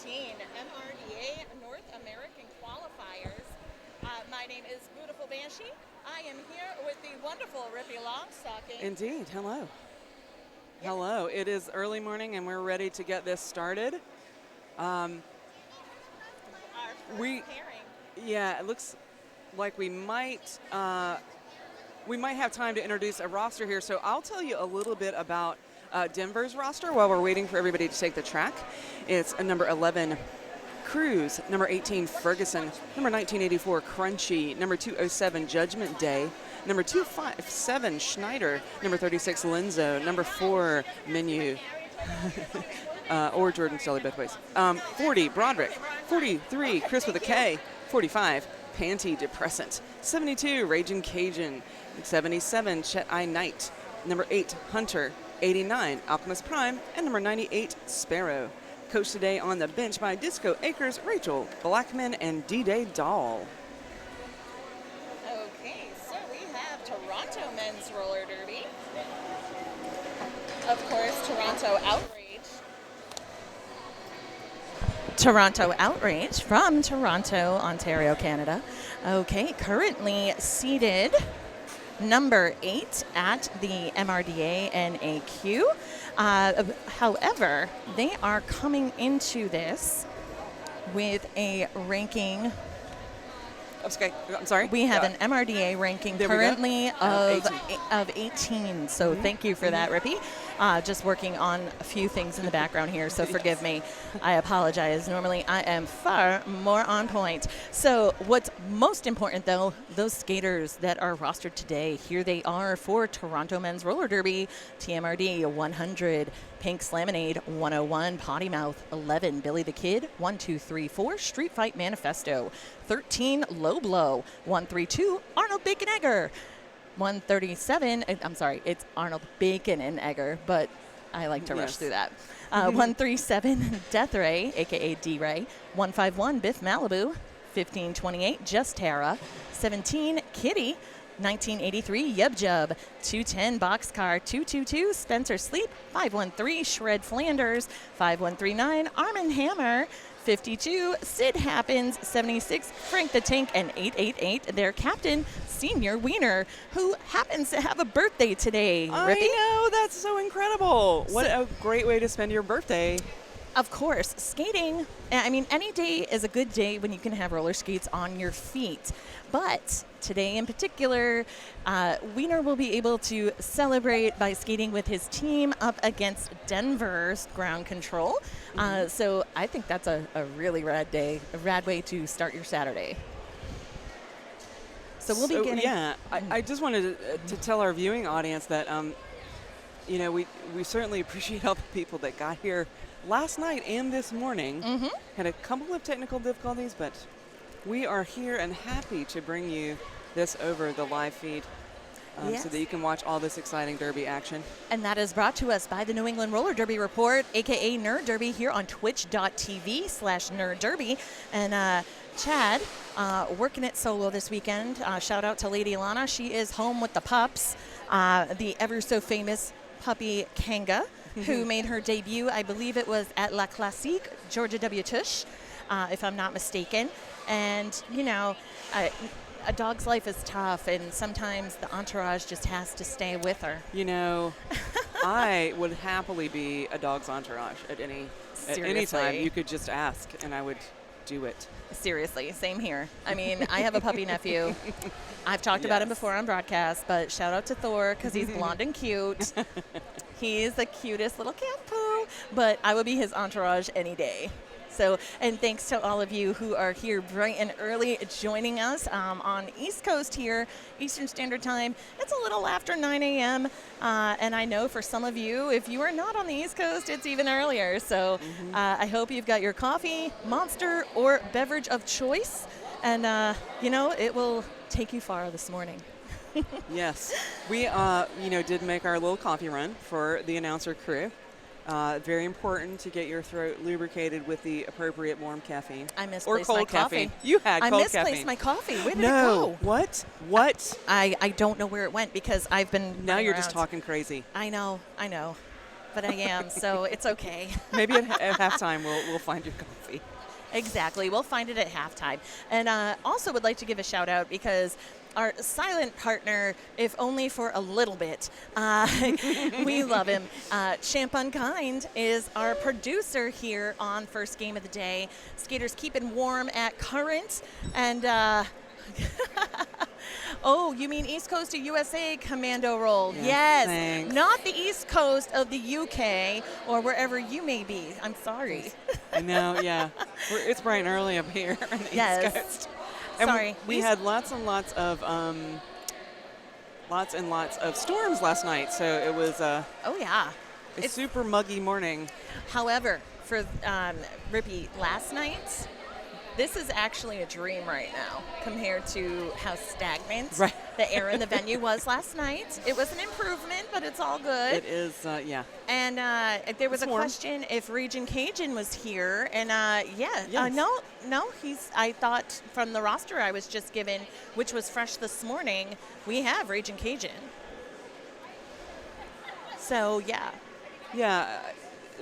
MRDA North American Qualifiers. My name is Beautiful Banshee. I am here with the wonderful Rippy Longstocking. Indeed. Hello. Yes. Hello. It is early morning and we're ready to get this started. Our first pairing. Yeah, it looks like we might have time to introduce a roster here. So I'll tell you a little bit about Denver's roster while we're waiting for everybody to take the track. It's a number 11, Cruz, number 18, Ferguson, number 1984, Crunchy, number 207, Judgment Day, number 257, Schneider, number 36, Lenzo, number 4, Menu, or Jordan Stelly both ways. 40, Broderick, 43, Chris with a K, 45, Panty Depressant, 72, Raging Cajun, 77, Chet I Knight, number 8, Hunter, 89, Alchemist Prime, and number 98, Sparrow. Coached today on the bench by Disco Acres, Rachel Blackman, and D-Day Doll. Okay, so we have Toronto Men's Roller Derby. Of course, Toronto Outrage from Toronto, Ontario, Canada. Okay, currently seated number 8 at the MRDA NAQ. However, they are coming into this with a ranking. Okay, I'm sorry. We have an MRDA ranking currently of 18. So thank you for that, Rippy. Just working on a few things in the background here, so forgive me. I apologize. Normally I am far more on point. So what's most important, though, those skaters that are rostered today, here they are for Toronto Men's Roller Derby, TMRD 100, Pink Slaminade 101, Potty Mouth 11, Billy the Kid 1, 2, 3, 4, Street Fight Manifesto 13, Low Blow 132, Arnold Bacon-Egger 137, I'm sorry, it's Arnold Bacon and Egger, but I like to rush through that. 137, Death Ray, a.k.a. D-Ray. 151, Biff Malibu. 1528, Just Tara. 17, Kitty. 1983, Yub Jub. 210, Boxcar. 222, Spencer Sleep. 513, Shred Flanders. 5139, Armin Hammer. 52, Sid Happens. 76, Frank the Tank. And 888, their captain, Senior Wiener, who happens to have a birthday today. I Rippy? know, that's so incredible. What a great way to spend your birthday. Of course, skating, I mean, any day is a good day when you can have roller skates on your feet. But today in particular, Wiener will be able to celebrate by skating with his team up against Denver's ground control. So I think that's a really rad day, a rad way to start your Saturday. So we'll be getting. Yeah, I just wanted to tell our viewing audience that, you know, we certainly appreciate all the people that got here last night and this morning. Had a couple of technical difficulties, but we are here and happy to bring you this over the live feed so that you can watch all this exciting Derby action. And that is brought to us by the New England Roller Derby Report, a.k.a. Nerd Derby, here on twitch.tv/Nerd Derby. And Chad, working it solo this weekend. Shout out to Lady Lana. She is home with the pups, the ever so famous puppy Kanga, who made her debut, I believe it was at La Classique, Georgia W. Tush, if I'm not mistaken. And, you know, a dog's life is tough, and sometimes the entourage just has to stay with her. You know, I would happily be a dog's entourage at any time. You could just ask, and I would do it. Seriously, same here. I mean, I have a puppy nephew. I've talked about him before on broadcast, but shout out to Thor because he's blonde and cute. He's the cutest little cat poo, but I would be his entourage any day. So, and thanks to all of you who are here bright and early joining us on East Coast here, Eastern Standard Time. It's a little after 9 a.m. And I know for some of you, if you are not on the East Coast, it's even earlier. So I hope you've got your coffee, Monster, or beverage of choice. And, you know, it will take you far this morning. Yes. We, did make our little coffee run for the announcer crew. Very important to get your throat lubricated with the appropriate warm caffeine. I misplaced or cold my coffee. Caffeine. You had cold caffeine. I misplaced my coffee. Where did it go? What? I don't know where it went because I've been. Now you're just talking crazy. I know. but I am, so it's okay. Maybe at halftime we'll find your coffee. Exactly. We'll find it at halftime. And also would like to give a shout out because our silent partner, if only for a little bit, we love him. Champ Unkind is our producer here on First Game of the Day. Skaters keeping warm at Current. And oh, you mean East Coast of USA commando roll? Yes. Thanks. Not the East Coast of the UK or wherever you may be. I'm sorry. I know, yeah. It's bright and early up here on the Yes. East Coast. And Sorry. we had lots and lots of storms last night, so it was Oh, yeah. a super muggy morning. However, for Rippy, last night, this is actually a dream right now compared to how stagnant the air in the venue was last night. It was an improvement, but it's all good. It is, yeah. And there was It's a warm. question if Region Cajun was here, and Yes. no, I thought from the roster I was just given, which was fresh this morning, we have Region Cajun. So yeah. Yeah,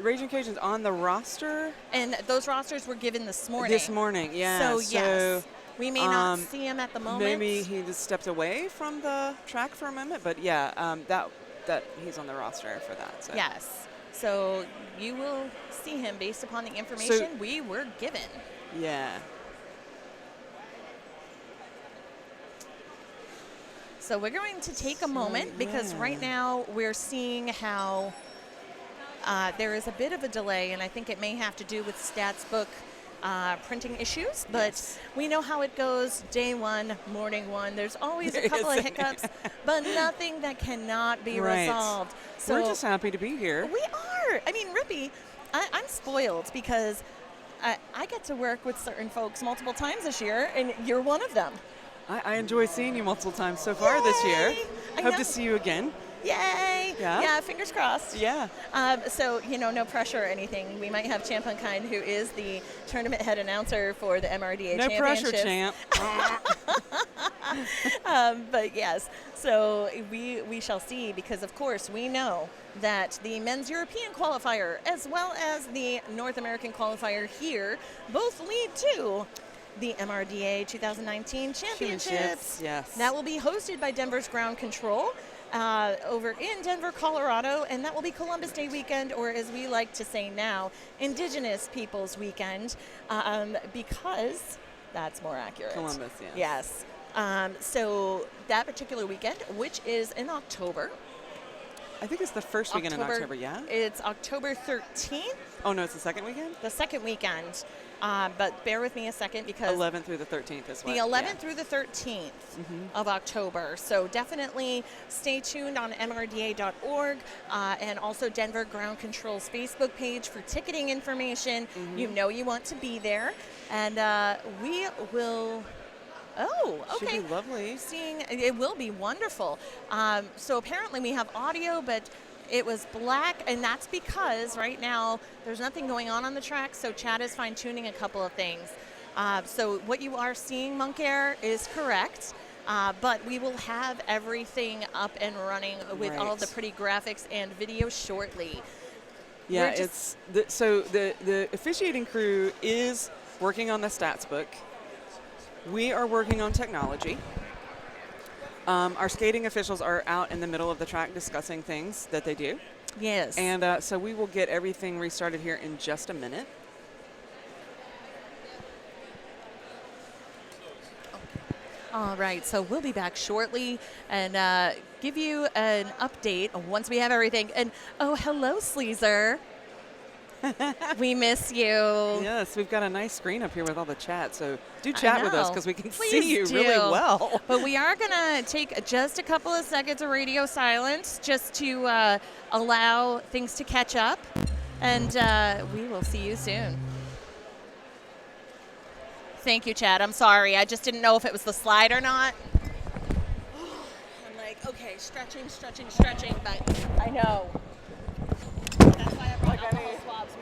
Raging Cajun's on the roster. And those rosters were given this morning. This morning, yeah. So yes, we may not see him at the moment. Maybe he just stepped away from the track for a moment, but yeah, that he's on the roster for that. So. Yes. So you will see him based upon the information we were given. Yeah. So we're going to take a moment because right now we're seeing how there is a bit of a delay, and I think it may have to do with stats book printing issues, but we know how it goes. Day one, morning one, there's always a couple of hiccups, but nothing that cannot be resolved. So we're just happy to be here. We are. I mean, Rippy, I'm spoiled because I get to work with certain folks multiple times this year, and you're one of them. I enjoy seeing you multiple times so far this year. Hope to see you again. Yay! Yeah, fingers crossed. Yeah. So, no pressure or anything. We might have Champ Unkind, who is the tournament head announcer for the MRDA No Championship. pressure, Champ. But yes, so we shall see, because of course we know that the men's European qualifier as well as the North American qualifier here both lead to the MRDA 2019 Championships. Yes. That will be hosted by Denver's Ground Control over in Denver, Colorado, and that will be Columbus Day weekend, or as we like to say now, Indigenous Peoples Weekend, because that's more accurate. Columbus, yes. Yes. So that particular weekend, which is in October. I think it's the first weekend in October, yeah? It's October 13th. Oh, no, it's the second weekend? The second weekend. But bear with me a second because 11th through the 13th is what? The 11th through the 13th of October. So definitely stay tuned on mrda.org and also Denver Ground Control's Facebook page for ticketing information. You know you want to be there. And we will... Oh, okay. Should be lovely. It will be wonderful. So apparently we have audio, but it was black, and that's because right now there's nothing going on the track, so Chad is fine-tuning a couple of things. So what you are seeing, Monk Air, is correct, but we will have everything up and running with all the pretty graphics and video shortly. Yeah, the officiating crew is working on the stats book. We are working on technology. Our skating officials are out in the middle of the track discussing things that they do. Yes. And so we will get everything restarted here in just a minute. All right, so we'll be back shortly and give you an update once we have everything. And, oh, hello, Sleazer. We miss you. Yes, we've got a nice screen up here with all the chat, so do chat with us because we can see you do. really well. But we are going to take just a couple of seconds of radio silence just to allow things to catch up, and we will see you soon. Thank you, Chad. I'm sorry. I just didn't know if it was the slide or not. I'm like, okay, stretching, but I know. That's why I brought alcohol swabs.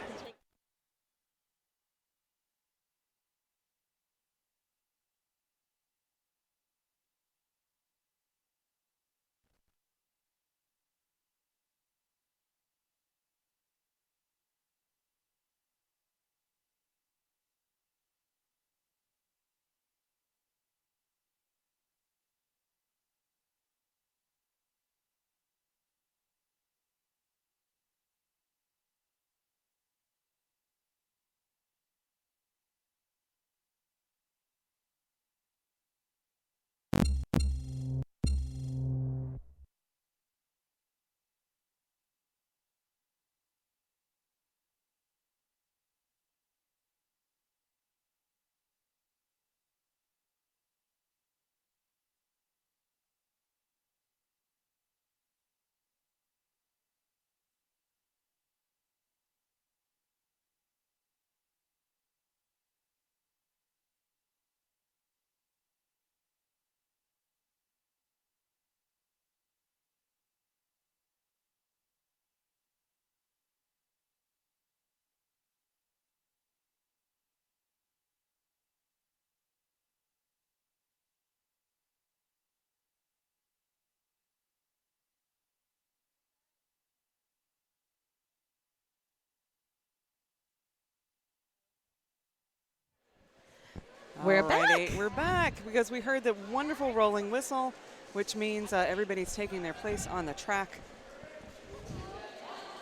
We're Alrighty, back. We're back because we heard the wonderful rolling whistle, which means everybody's taking their place on the track.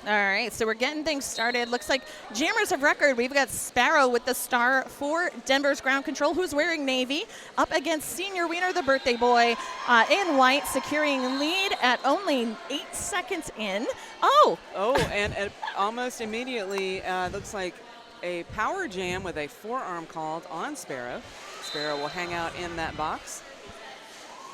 All right, so we're getting things started. Looks like jammers of record. We've got Sparrow with the star for Denver's ground control, who's wearing navy, up against Senior Wiener, the birthday boy, in white, securing lead at only 8 seconds in. Oh, And almost immediately, looks like a power jam with a forearm called on Sparrow. Sparrow will hang out in that box.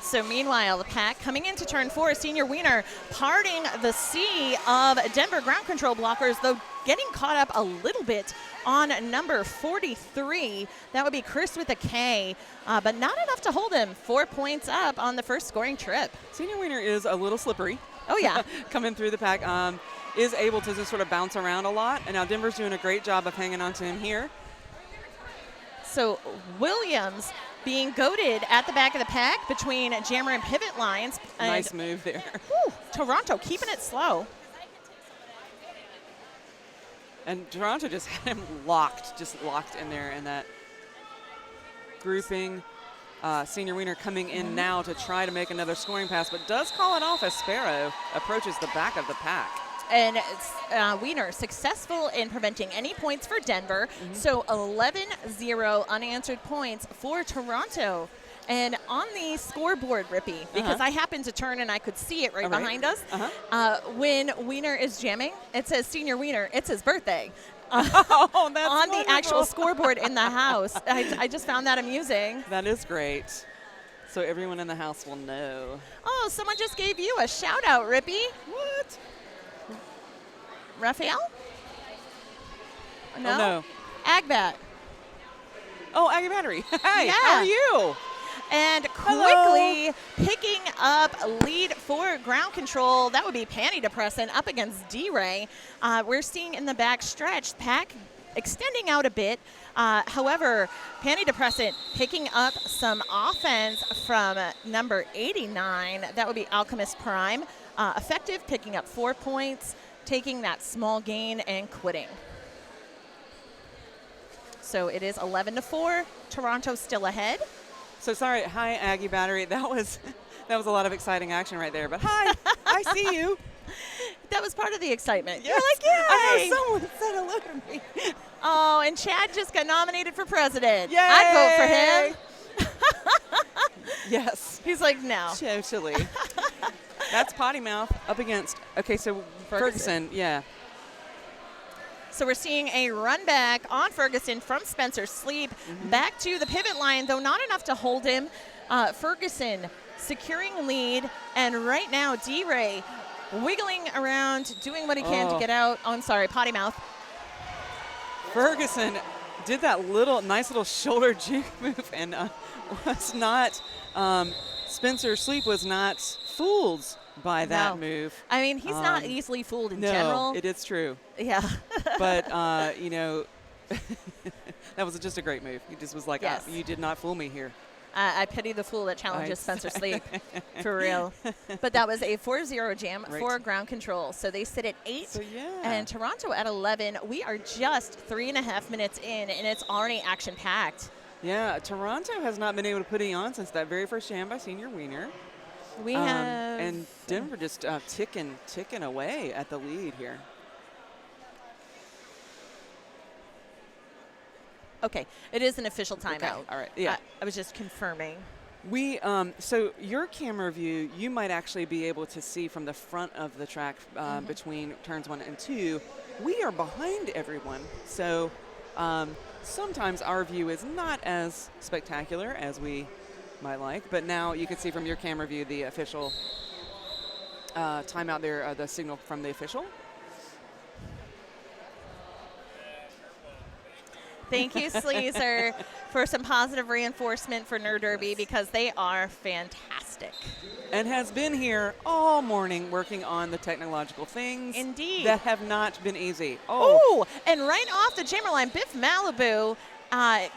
so meanwhile, the pack coming into turn 4, Senior Wiener parting the sea of Denver ground control blockers, though getting caught up a little bit on number 43. That would be Chris with a K, but not enough to hold him. 4 points up on the first scoring trip. Senior Wiener is a little slippery. Oh, yeah. Coming through the pack, is able to just sort of bounce around a lot. And now Denver's doing a great job of hanging on to him here. So Williams being goaded at the back of the pack between jammer and pivot lines. Nice move there. Whew, Toronto keeping it slow. And Toronto just had him locked in there in that grouping. Senior Wiener coming in now to try to make another scoring pass, but does call it off as Sparrow approaches the back of the pack. And Wiener successful in preventing any points for Denver. So 11-0 unanswered points for Toronto. And on the scoreboard, Rippy, because I happened to turn and I could see it right behind us, when Wiener is jamming, it says Senior Wiener. It's his birthday. That's on wonderful. the actual scoreboard in the house. I just found that amusing. That is great. So everyone in the house will know. Oh, someone just gave you a shout out, Rippy. What? Raphael? No? Oh, no. Agbat. Oh, Aggie Battery. Hey, Yeah. how are you? And Hello. quickly picking up lead for ground control. That would be Panty Depressant up against D-Ray. We're seeing in the back stretch, pack extending out a bit. However, Panty Depressant picking up some offense from number 89. That would be Alchemist Prime. Effective, picking up 4 points, taking that small gain and quitting. So it is 11-4. Toronto still ahead. So sorry. Hi, Aggie Battery. That was a lot of exciting action right there. But hi, I see you. That was part of the excitement. Yes. You're like, yay! I know someone said hello to me. Oh, and Chad just got nominated for president. Yay! I'd vote for him. Yes. He's like, no. Totally. That's Potty Mouth up against. Okay, so Ferguson. Yeah. So we're seeing a run back on Ferguson from Spencer Sleep back to the pivot line, though not enough to hold him. Ferguson securing lead, and right now D-Ray wiggling around, doing what he can to get out. Oh, I'm sorry, Potty Mouth. Ferguson did that nice little shoulder juke move, and was not. Spencer Sleep was not fooled by that move. I mean, he's not easily fooled in no, general. it is true. Yeah. But, that was just a great move. He just was like, Yes. you did not fool me here. I pity the fool that challenges Spencer Sleep, for real. But that was a 4-0 jam for ground control. So they sit at 8, So, yeah. and Toronto at 11. We are just 3.5 minutes in, and it's already action-packed. Yeah, Toronto has not been able to put any on since that very first jam by Senior Wiener. We have... And Denver just ticking away at the lead here. Okay, it is an official timeout. Okay, all right, yeah. I was just confirming. We so your camera view, you might actually be able to see from the front of the track between turns 1 and 2. We are behind everyone, so sometimes our view is not as spectacular as we might like. But now you can see from your camera view the official timeout there, the signal from the official. Thank you, Sleazer, for some positive reinforcement for Nerd Derby, because they are fantastic. And has been here all morning working on the technological things. Indeed. That have not been easy. Oh, and right off the jammer line, Biff Malibu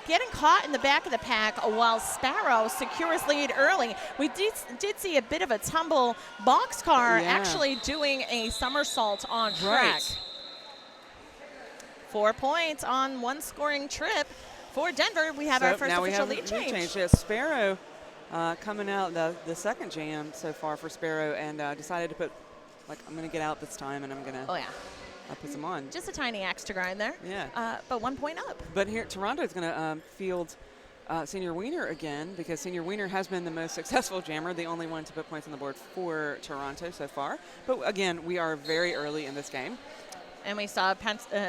getting caught in the back of the pack while Sparrow secures lead early. We did see a bit of a tumble. Boxcar actually doing a somersault on track. Right. 4 points on one scoring trip For Denver, we have our first now official we have lead change. Yeah, Sparrow coming out the second jam so far for Sparrow, and decided to put, like, I'm going to get out this time, and I'm going to put some on. Just a tiny axe to grind there. Yeah. But 1 point up. But here, Toronto is going to field Senior Wiener again, because Senior Wiener has been the most successful jammer, the only one to put points on the board for Toronto so far. But again, we are very early in this game. And we saw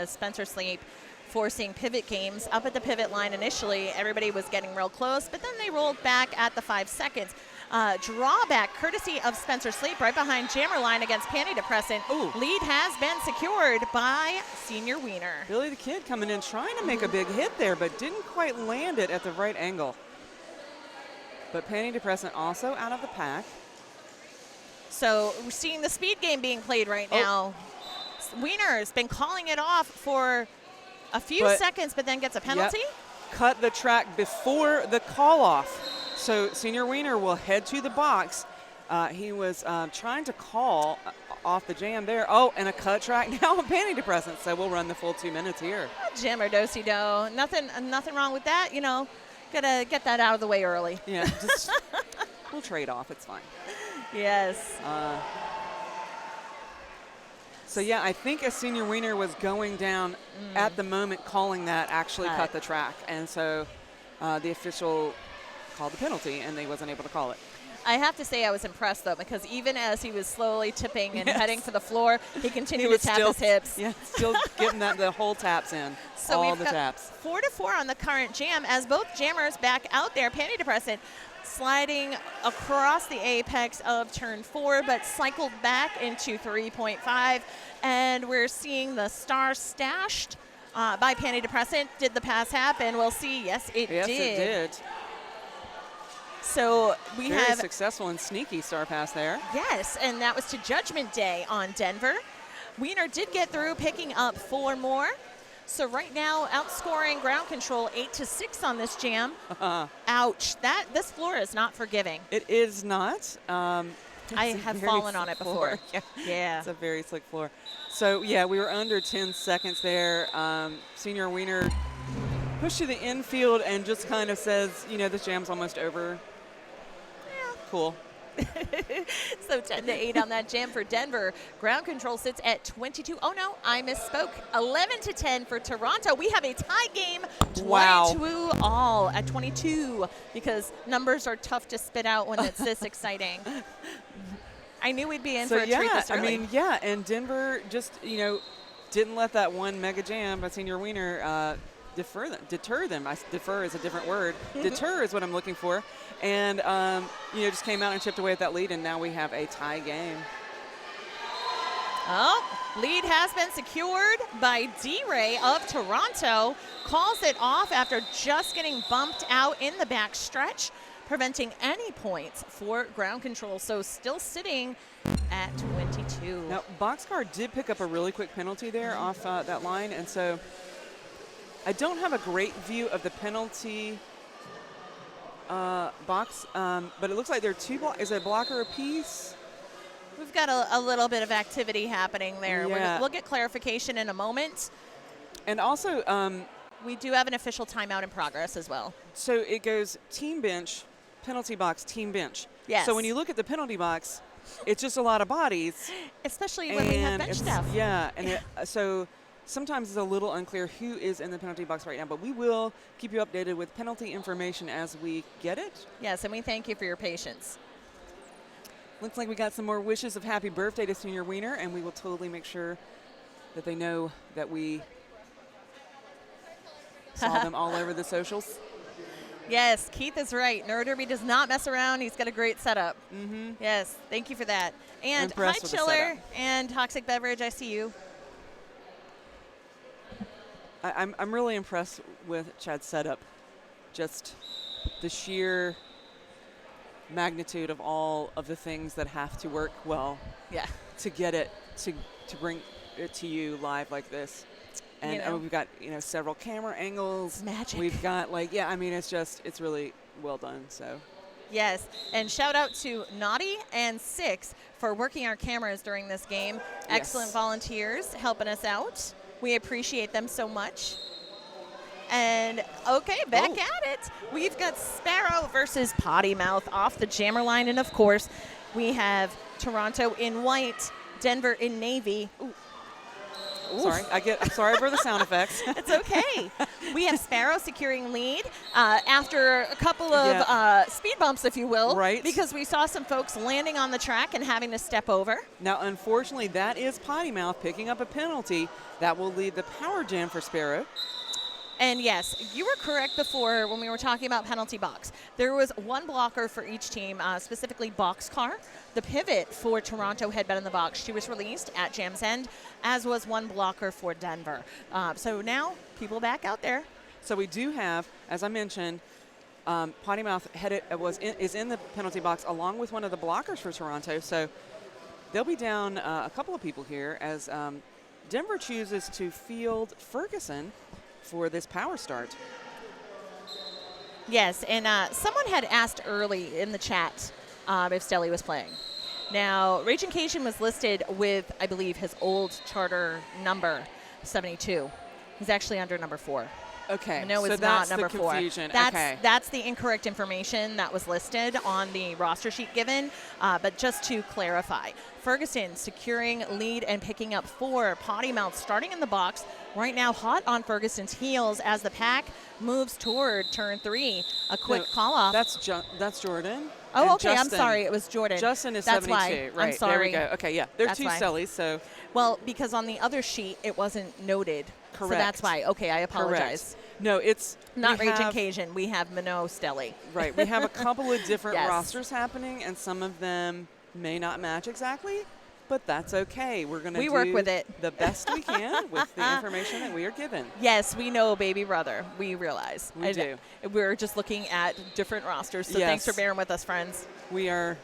Spencer Sleep forcing pivot games up at the pivot line initially. Everybody was getting real close, but then they rolled back at the 5 seconds. Drawback courtesy of Spencer Sleep right behind jammer line against Panty Depressant. Ooh. Lead has been secured by Senior Wiener. Billy the Kid coming in trying to make a big hit there, but didn't quite land it at the right angle. But Panty Depressant also out of the pack. So we're seeing the speed game being played right now. Wiener's been calling it off for a few seconds, but then gets a penalty. Yep. Cut the track before the call off. So Senior Wiener will head to the box. He was trying to call off the jam there. Oh, and a cut track now, a Panty Depressant. So we'll run the full 2 minutes here. Jammer do-si-do. Nothing wrong with that. You know, gotta get that out of the way early. Yeah, just we'll trade off. It's fine. Yes. So, yeah, I think a Senior Wiener was going down at the moment calling that actually cut the track. And so the official called the penalty, and they wasn't able to call it. I have to say I was impressed, though, because even as he was slowly tipping and heading for the floor, he continued to tap his hips. Yeah, still getting the whole taps in, so all the taps. 4-4 on the current jam as both jammers back out there. Panty Depressant sliding across the apex of turn 4, but cycled back into 3.5. And we're seeing the star stashed by Panty Depressant. Did the pass happen? We'll see. Yes, it did. Yes, it did. So we Very have successful and sneaky star pass there. Yes, and that was to Judgment Day on Denver. Wiener did get through, picking up 4 more. So right now, outscoring Ground Control 8-6 on this jam. Ouch! This floor is not forgiving. It is not. I have fallen on it before. Yeah. It's a very slick floor. So yeah, we were under 10 seconds there. Senior Wiener pushed to the infield and just kind of says, you know, this jam's almost over. Yeah. Cool. So 10-8 on that jam for Denver. Ground Control sits at 22. Oh no, I misspoke. 11-10 for Toronto. We have a tie game, 22 all at 22, because numbers are tough to spit out when it's this exciting. I knew we'd be in for a treat this early. I mean, yeah, and Denver just, you know, didn't let that one mega jam by Senior Wiener deter them. Defer is a different word. Deter is what I'm looking for. And, you know, just came out and chipped away at that lead, and now we have a tie game. Oh, lead has been secured by D-Ray of Toronto. Calls it off after just getting bumped out in the back stretch, preventing any points for Ground Control. So still sitting at 22. Now, Boxcar did pick up a really quick penalty there off that line, and so I don't have a great view of the penalty box, but it looks like there are 2 is it a blocker apiece? We've got a little bit of activity happening there. Yeah. We'll get clarification in a moment. And also, we do have an official timeout in progress as well. So it goes team bench, penalty box, team bench. Yes. So when you look at the penalty box, it's just a lot of bodies. Especially when we have bench staff. Yeah, and so sometimes it's a little unclear who is in the penalty box right now, but we will keep you updated with penalty information as we get it. Yes, and we thank you for your patience. Looks like we got some more wishes of happy birthday to Senior Wiener, and we will totally make sure that they know that we saw them all over the socials. Yes, Keith is right. Nerd Derby does not mess around. He's got a great setup. Mm-hmm. Yes, thank you for that. And hi, Impressed with the Chiller setup. and Toxic Beverage. I see you. I'm really impressed with Chad's setup. Just the sheer magnitude of all of the things that have to work well to get it to bring it to you live like this. And You know. we've got, you know, several camera angles. Magic. We've got I mean, it's really well done. So Yes, and shout out to Naughty and Six for working our cameras during this game. Excellent volunteers helping us out. We appreciate them so much. And, okay, back at it. We've got Sparrow versus Potty Mouth off the jammer line. And, of course, we have Toronto in white, Denver in navy. Ooh. Sorry, I'm sorry for the sound effects. It's okay. We have Sparrow securing lead after a couple of speed bumps, if you will. Right. Because we saw some folks landing on the track and having to step over. Now, unfortunately, that is Potty Mouth picking up a penalty that will lead the power jam for Sparrow. And yes, you were correct before when we were talking about penalty box. There was one blocker for each team, specifically Boxcar. The pivot for Toronto had been in the box. She was released at Jam's End, as was one blocker for Denver. So now people back out there. So we do have, as I mentioned, Potty Mouth is in the penalty box along with one of the blockers for Toronto. So they'll be down a couple of people here as Denver chooses to field Ferguson for this power start. Yes, and someone had asked early in the chat if Stelly was playing. Now, Raging Cajun was listed with, I believe, his old charter number, 72. He's actually under number 4. Okay, no, so it's that's not number the 4. confusion. That's the incorrect information that was listed on the roster sheet given. But just to clarify, Ferguson securing lead and picking up 4. Potty Mouth starting in the box. Right now hot on Ferguson's heels as the pack moves toward turn 3. A quick call off. That's Jordan. Oh, and okay. Justin. I'm sorry. It was Jordan. Justin is That's 72. Why. Right. I'm sorry. There we go. Okay, yeah. There's That's 2 why. Stellys, so. Well, because on the other sheet, it wasn't noted. Correct. So that's why. Okay, I apologize. Correct. No, it's not Raging Cajun. We have Minot Stelly. Right. We have a couple of different Yes. rosters happening, and some of them may not match exactly, but that's okay. We're going to work with it the best we can with the information that we are given. Yes, we know, baby brother. We realize. We do. We're just looking at different rosters. So thanks for bearing with us, friends. We are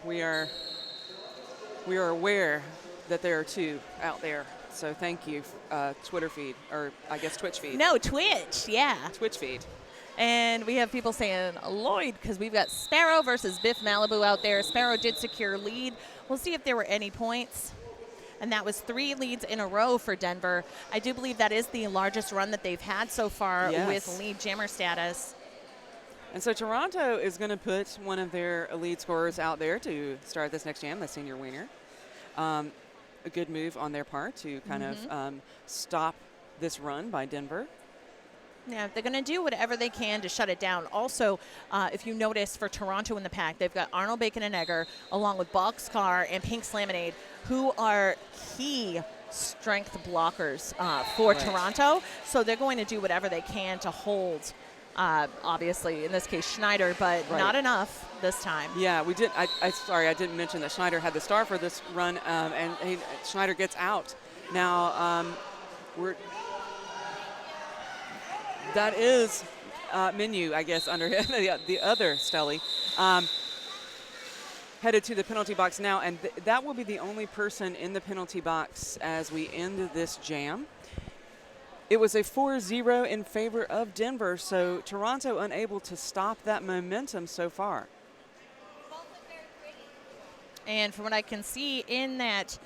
aware that there are 2 out there. So thank you, Twitter feed, or I guess Twitch feed. No, Twitch, yeah. Twitch feed. And we have people saying Lloyd because we've got Sparrow versus Biff Malibu out there. Sparrow did secure lead. We'll see if there were any points. And that was 3 leads in a row for Denver. I do believe that is the largest run that they've had so far with lead jammer status. And so Toronto is going to put one of their elite scorers out there to start this next jam, the senior wiener. A good move on their part to kind of stop this run by Denver. Yeah, they're going to do whatever they can to shut it down. Also, if you notice for Toronto in the pack, they've got Arnold Bacon and Egger along with Boxcar and Pink Slaminade, who are key strength blockers for Toronto. So they're going to do whatever they can to hold, obviously, in this case, Schneider, but not enough this time. Yeah, we did. Sorry, I didn't mention that Schneider had the star for this run, and Schneider gets out. Now, that is Menu, I guess, under the other Stelly. Headed to the penalty box now, and that will be the only person in the penalty box as we end this jam. It was a 4-0 in favor of Denver, so Toronto unable to stop that momentum so far. And from what I can see in that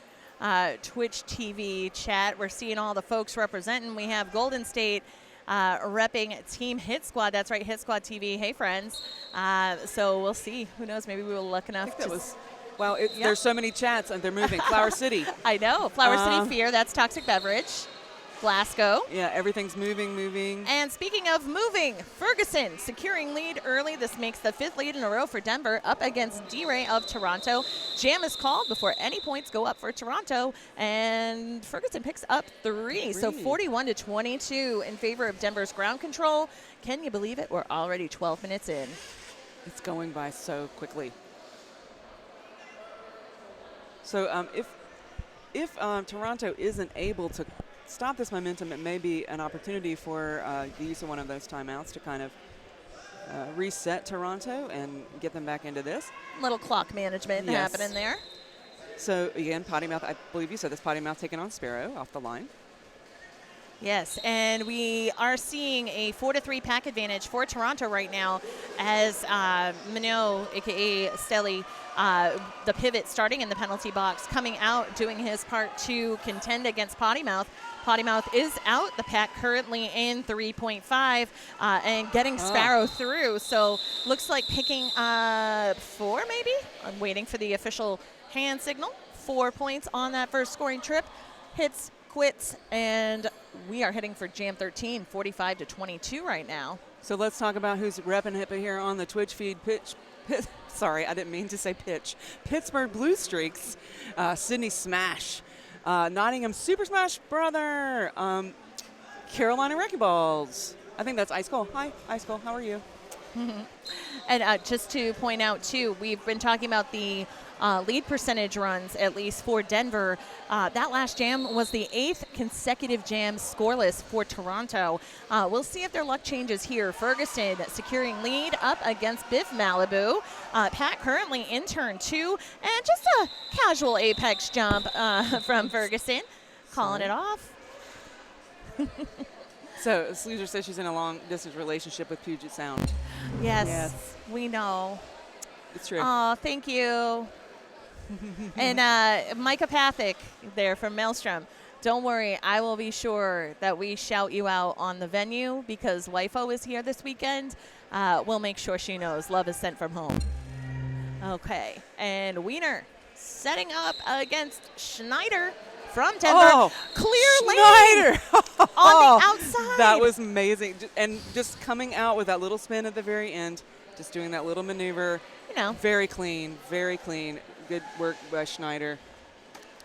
Twitch TV chat, we're seeing all the folks representing. We have Golden State repping Team Hit Squad. That's right, Hit Squad TV. Hey, friends. So we'll see. Who knows? Maybe we were lucky enough to. Well, there's so many chats and they're moving. Flower City. I know. Flower City Fear. That's Toxic Beverage. Glasgow. Yeah, everything's moving. And speaking of moving, Ferguson securing lead early. This makes the 5th lead in a row for Denver up against D-Ray of Toronto. Jam is called before any points go up for Toronto, and Ferguson picks up 3. So 41-22 in favor of Denver's ground control. Can you believe it? We're already 12 minutes in. It's going by so quickly. So if Toronto isn't able to stop this momentum, it may be an opportunity for the use of one of those timeouts to kind of reset Toronto and get them back into this. Little clock management happening there. So again, Potty Mouth, I believe you said this, Potty Mouth taking on Sparrow off the line. Yes, and we are seeing a 4-3 pack advantage for Toronto right now as Minot, a.k.a. Stelly, the pivot starting in the penalty box, coming out, doing his part to contend against Potty Mouth. Potty Mouth is out. The pack currently in 3.5 and getting Sparrow through. So looks like picking 4 maybe. I'm waiting for the official hand signal. 4 points on that first scoring trip. Hits, quits, and we are heading for Jam 13, 45-22 right now. So let's talk about who's repping HIPAA here on the Twitch feed. Sorry, I didn't mean to say pitch. Pittsburgh Blue Streaks, Sydney Smash, Nottingham Super Smash Brother, Carolina Wrecking Balls. I think that's Ice Cold. Hi, Ice Cold. How are you? And just to point out, too, we've been talking about the lead percentage runs, at least for Denver. That last jam was the 8th consecutive jam scoreless for Toronto. We'll see if their luck changes here. Ferguson securing lead up against Biff Malibu. Pat currently in turn 2, and just a casual apex jump from Ferguson. Calling it off. So Sleazer says she's in a long-distance relationship with Puget Sound. Yes, we know. It's true. Oh, thank you. And Micah Pathick there from Maelstrom. Don't worry, I will be sure that we shout you out on the venue because Wifo is here this weekend. We'll make sure she knows love is sent from home. Okay, and Wiener setting up against Schneider from Denver. Oh, clear Schneider on the outside. That was amazing. And just coming out with that little spin at the very end, just doing that little maneuver. You know. Very clean, very clean. Good work by Schneider.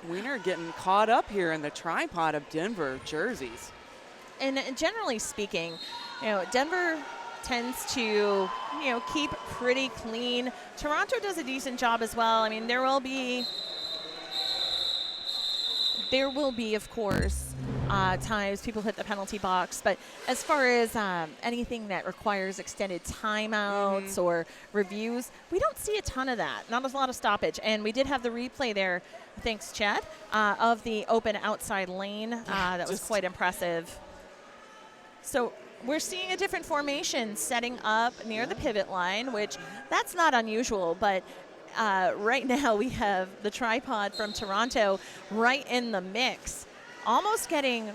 Wiener getting caught up here in the tripod of Denver jerseys. And generally speaking, Denver tends to, keep pretty clean. Toronto does a decent job as well. I mean, there will be, of course, times people hit the penalty box. But as far as anything that requires extended timeouts or reviews, we don't see a ton of that. Not a lot of stoppage. And we did have the replay there, thanks, Chad, of the open outside lane. That was quite impressive. So we're seeing a different formation setting up near the pivot line, which that's not unusual, but right now we have the tripod from Toronto right in the mix, almost getting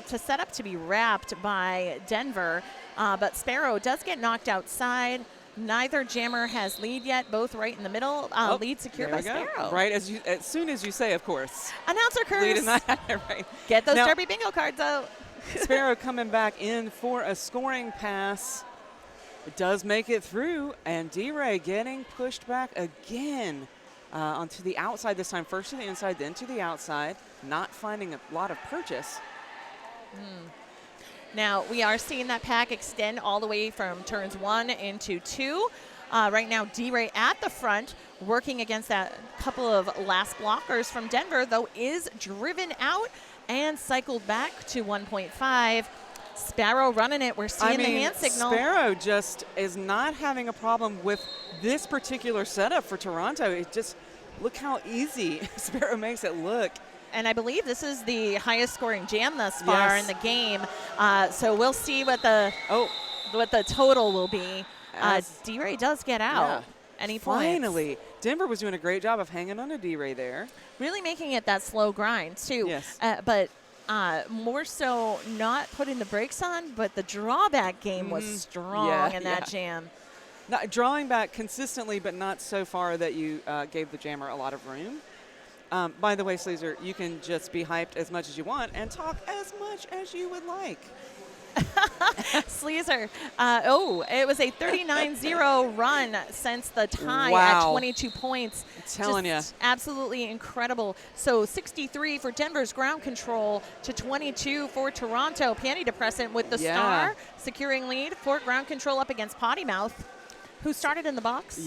to set up to be wrapped by Denver, but Sparrow does get knocked outside. Neither jammer has lead yet, both right in the middle. Lead secured by Sparrow. Right, as soon as you say, of course. Announcer curse. Lead in that, right. Get those Derby bingo cards out. Sparrow coming back in for a scoring pass. It does make it through, and D-Ray getting pushed back again onto the outside this time. First to the inside, then to the outside. Not finding a lot of purchase. Now, we are seeing that pack extend all the way from turns 1 into 2. Right now, D-Ray at the front, working against that couple of last blockers from Denver, though is driven out and cycled back to 1.5. Sparrow running it. We're seeing the hand signal. Sparrow just is not having a problem with this particular setup for Toronto. It just, look how easy Sparrow makes it look. And I believe this is the highest scoring jam thus far in the game. So we'll see what the total will be. D-Ray does get out. Any points? Finally. Denver was doing a great job of hanging on to D-Ray there. Really making it that slow grind, too. Yes. But more so not putting the brakes on, but the drawback game was strong in that jam. Not drawing back consistently, but not so far that you gave the jammer a lot of room. By the way, Sleazer, you can just be hyped as much as you want and talk as much as you would like. Sleazer, it was a 39-0 run since the tie at 22 points. I'm telling you. Absolutely incredible. So 63 for Denver's ground control to 22 for Toronto. Panty depressant with the star securing lead for ground control up against Potty Mouth, who started in the box.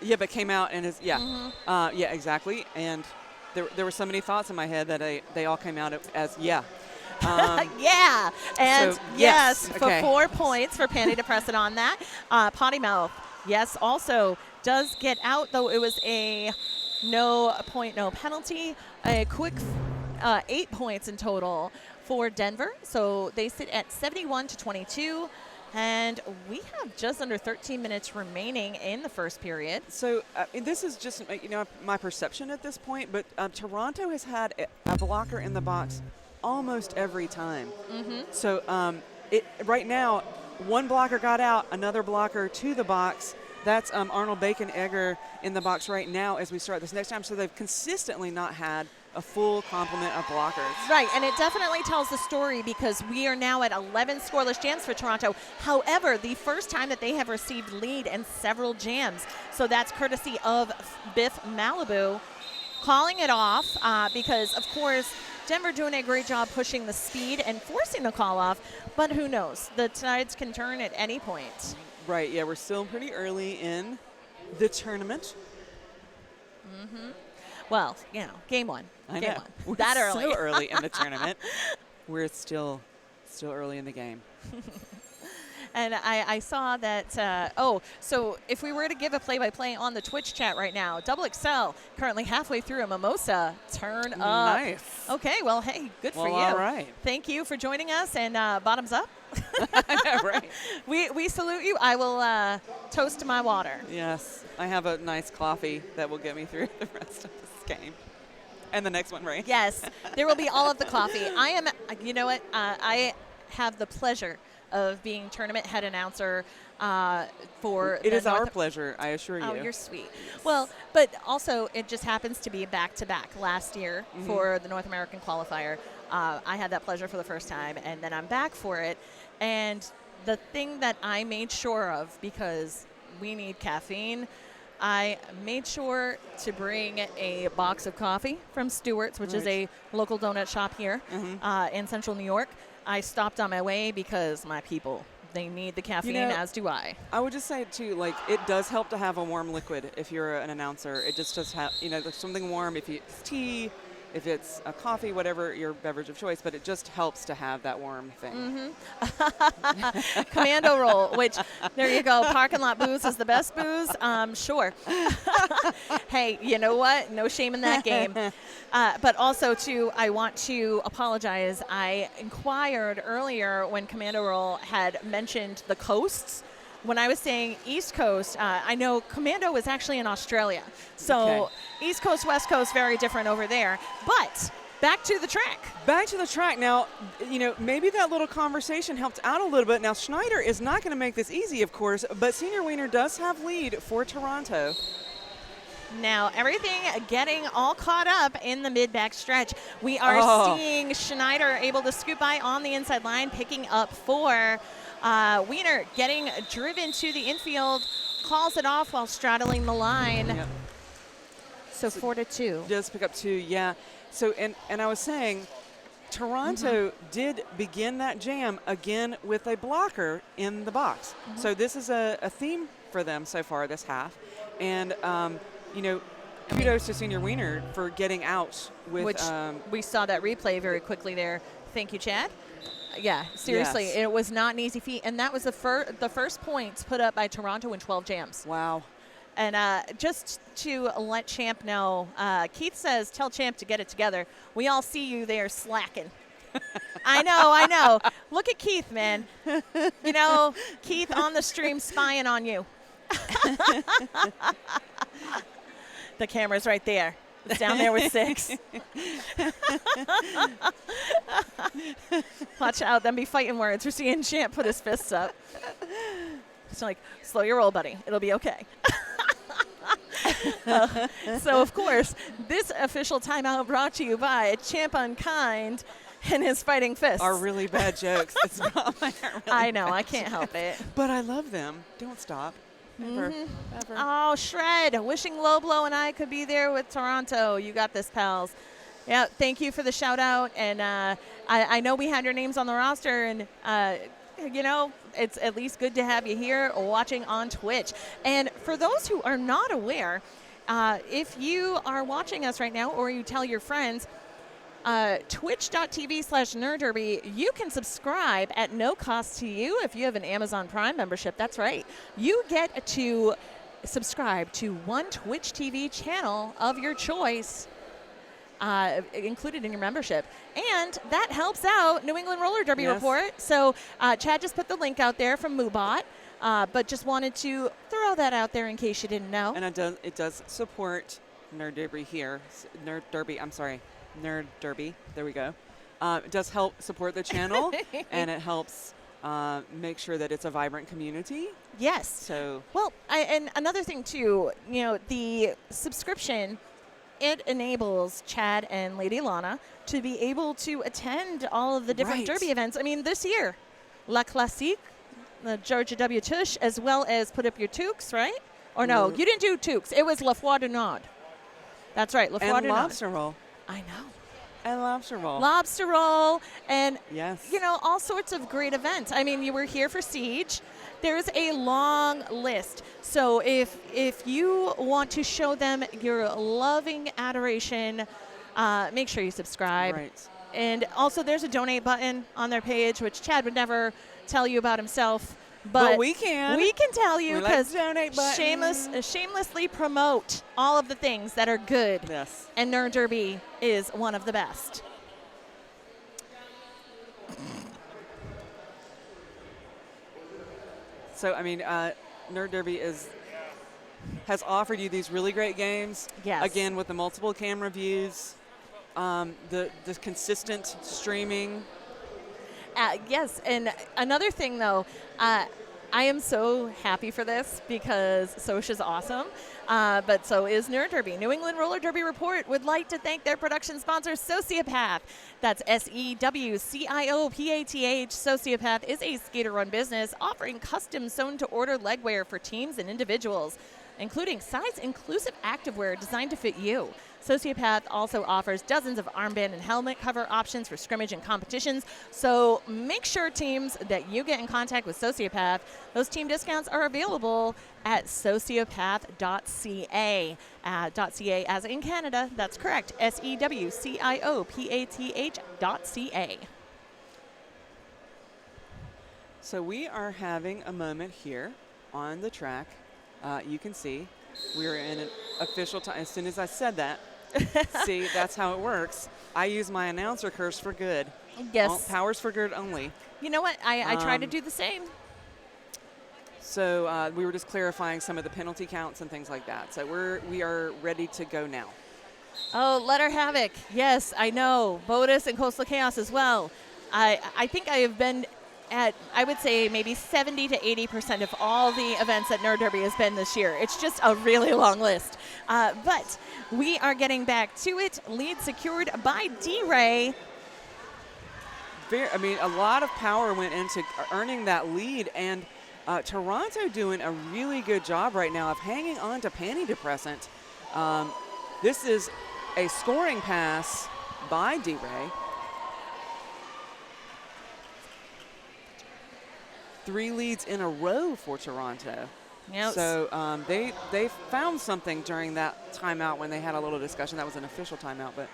Yeah, but came out and is, exactly. And there were so many thoughts in my head that they all came out as, and so, for 4 points for Panty depressant on that. Potty Mouth, also does get out, though it was a no penalty. A quick 8 points in total for Denver. So they sit at 71-22. And we have just under 13 minutes remaining in the first period. So this is just my perception at this point, but Toronto has had a blocker in the box almost every time. So right now, one blocker got out, another blocker to the box. That's Arnold Bacon-Egger in the box right now as we start this next time. So they've consistently not had a full complement of blockers. Right, and it definitely tells the story because we are now at 11 scoreless jams for Toronto. However, the first time that they have received lead in several jams. So that's courtesy of Biff Malibu calling it off because, of course, Denver doing a great job pushing the speed and forcing the call off, but who knows? The tides can turn at any point. Right, yeah, we're still pretty early in the tournament. Well, you know, game one. I Game know. one. We're That early. so early in the tournament. We're still early in the game. And I saw that, so if we were to give a play-by-play on the Twitch chat right now, Double XL currently halfway through a mimosa. Turn up. Nice. Okay, well, hey, good for you. All right. Thank you for joining us, and bottoms up. I know, right? We salute you. I will toast to my water. Yes, I have a nice coffee that will get me through the rest of this game. And the next one, right? Yes, there will be all of the coffee. I am, you know what, I have the pleasure of being tournament head announcer for It the is our pleasure, I assure you. Oh, you're sweet. Well, but also it just happens to be back-to-back. Last year for the North American qualifier, I had that pleasure for the first time, and then I'm back for it. And the thing that I made sure of, because we need caffeine, I made sure to bring a box of coffee from Stewart's, which is a local donut shop here in central New York. I stopped on my way because my people, they need the caffeine, as do I. I would just say, too, like, it does help to have a warm liquid if you're an announcer. It just does have, like something warm if it's tea, if it's a coffee, whatever your beverage of choice, but it just helps to have that warm thing. Commando roll, which, there you go, parking lot booze is the best booze. Sure. Hey, you know what? No shame in that game. But also, too, I want to apologize. I inquired earlier when Commando Roll had mentioned the coasts. When I was saying East Coast, I know Commando was actually in Australia. So East Coast, West Coast, very different over there. But back to the track. Back to the track. Now, maybe that little conversation helped out a little bit. Now, Schneider is not going to make this easy, of course, but Senior Wiener does have lead for Toronto. Now, everything getting all caught up in the mid-back stretch. We are seeing Schneider able to scoot by on the inside line, picking up 4. Wiener getting driven to the infield, calls it off while straddling the line. Yep. So 4-2. Does pick up 2, yeah. So, and I was saying, Toronto did begin that jam again with a blocker in the box. So this is a theme for them so far this half. And, kudos to Senior Wiener for getting out with. Which we saw that replay very quickly there. Thank you, Chad. Yeah, seriously, it was not an easy feat. And that was the first points put up by Toronto in 12 jams. Wow. And just to let Champ know, Keith says, tell Champ to get it together. We all see you there slacking. I know. Look at Keith, man. Keith on the stream spying on you. The camera's right there. It's down there with 6. Watch out, them be fighting words. We're seeing Champ put his fists up. It's like, slow your roll, buddy. It'll be okay. So, of course, this official timeout brought to you by Champ Unkind and his fighting fists. Are really bad jokes. It's not my really I know, I can't help it. But I love them. Don't stop. Ever. Oh, Shred. Wishing Low Blow and I could be there with Toronto. You got this, pals. Yeah, thank you for the shout out. And I know we had your names on the roster, and it's at least good to have you here watching on Twitch. And for those who are not aware, if you are watching us right now or you tell your friends, twitch.tv/nerdderby, you can subscribe at no cost to you if you have an Amazon Prime membership. That's right. You get to subscribe to one Twitch TV channel of your choice, included in your membership. And that helps out New England Roller Derby Report. So Chad just put the link out there from Moobot, but just wanted to throw that out there in case you didn't know. And it does support Nerd Derby here. Nerd Derby, there we go. It does help support the channel, and it helps make sure that it's a vibrant community. Yes. So well, and another thing too, the subscription, it enables Chad and Lady Lana to be able to attend all of the different Derby events. I mean, this year, La Classique, the Georgia W. Tush, as well as Put Up Your Toques, right? Or no, you didn't do Toques. It was La Foi du Nord. That's right, La Foi and du Nord. lobster roll. I know. And lobster roll. Lobster roll, and yes, all sorts of great events. I mean, you were here for Siege. There's a long list. So if you want to show them your loving adoration, make sure you subscribe. Right. And also, there's a donate button on their page, which Chad would never tell you about himself. But we can. We can tell you because like shamelessly promote all of the things that are good. Yes. And Nerd Derby is one of the best. So, I mean, Nerd Derby has offered you these really great games. Yes. Again, with the multiple camera views, the consistent streaming. Yes, and another thing, though, I am so happy for this because Sosha's awesome, but so is Nerd Derby. New England Roller Derby Report would like to thank their production sponsor, Sociopath. That's SEWCIOPATH. Sociopath is a skater-run business offering custom sewn-to-order legwear for teams and individuals, including size-inclusive activewear designed to fit you. Sociopath also offers dozens of armband and helmet cover options for scrimmage and competitions. So make sure, teams, that you get in contact with Sociopath. Those team discounts are available at sociopath.ca. .ca as in Canada. That's correct. SEWCIOPATH.ca. So we are having a moment here on the track. You can see we're in an official time. As soon as I said that, see, that's how it works. I use my announcer curse for good. Yes. Powers for good only. You know what? I try to do the same. So we were just clarifying some of the penalty counts and things like that. So we are ready to go now. Oh, Let Her Havoc. Yes, I know. Bodus and Coastal Chaos as well. I think I have been at, I would say, maybe 70 to 80% of all the events that Nerd Derby has been this year. It's just a really long list. But we are getting back to it. Lead secured by D-Ray. A lot of power went into earning that lead, and Toronto doing a really good job right now of hanging on to Panty Depressant. This is a scoring pass by D-Ray. 3 leads in a row for Toronto. Yep. So they found something during that timeout when they had a little discussion. That was an official timeout, but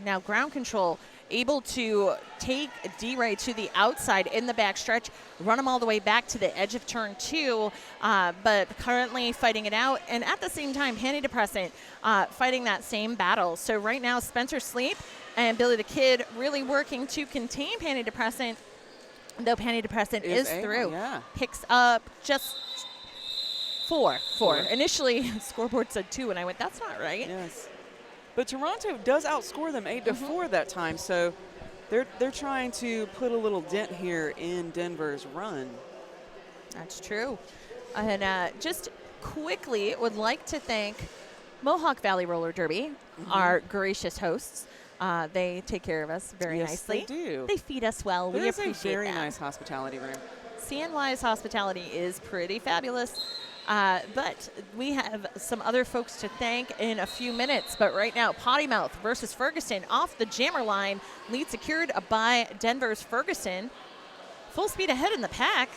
now ground control able to take D-Ray to the outside in the backstretch, run him all the way back to the edge of turn 2, but currently fighting it out. And at the same time, Panty Depressant fighting that same battle. So right now, Spencer Sleep and Billy the Kid really working to contain Panty Depressant, though Panty Depressant is through. Yeah. Picks up just 4. Initially, scoreboard said 2, and I went, that's not right. Yes. But Toronto does outscore them 8-4 that time, so they're trying to put a little dent here in Denver's run. That's true. And just quickly would like to thank Mohawk Valley Roller Derby, our gracious hosts. They take care of us very nicely. Yes, they do. They feed us well. We appreciate a very that. nice hospitality room. CNY's hospitality is pretty fabulous. But we have some other folks to thank in a few minutes. But right now, Potty Mouth versus Ferguson off the jammer line. Lead secured by Denver's Ferguson. Full speed ahead in the pack.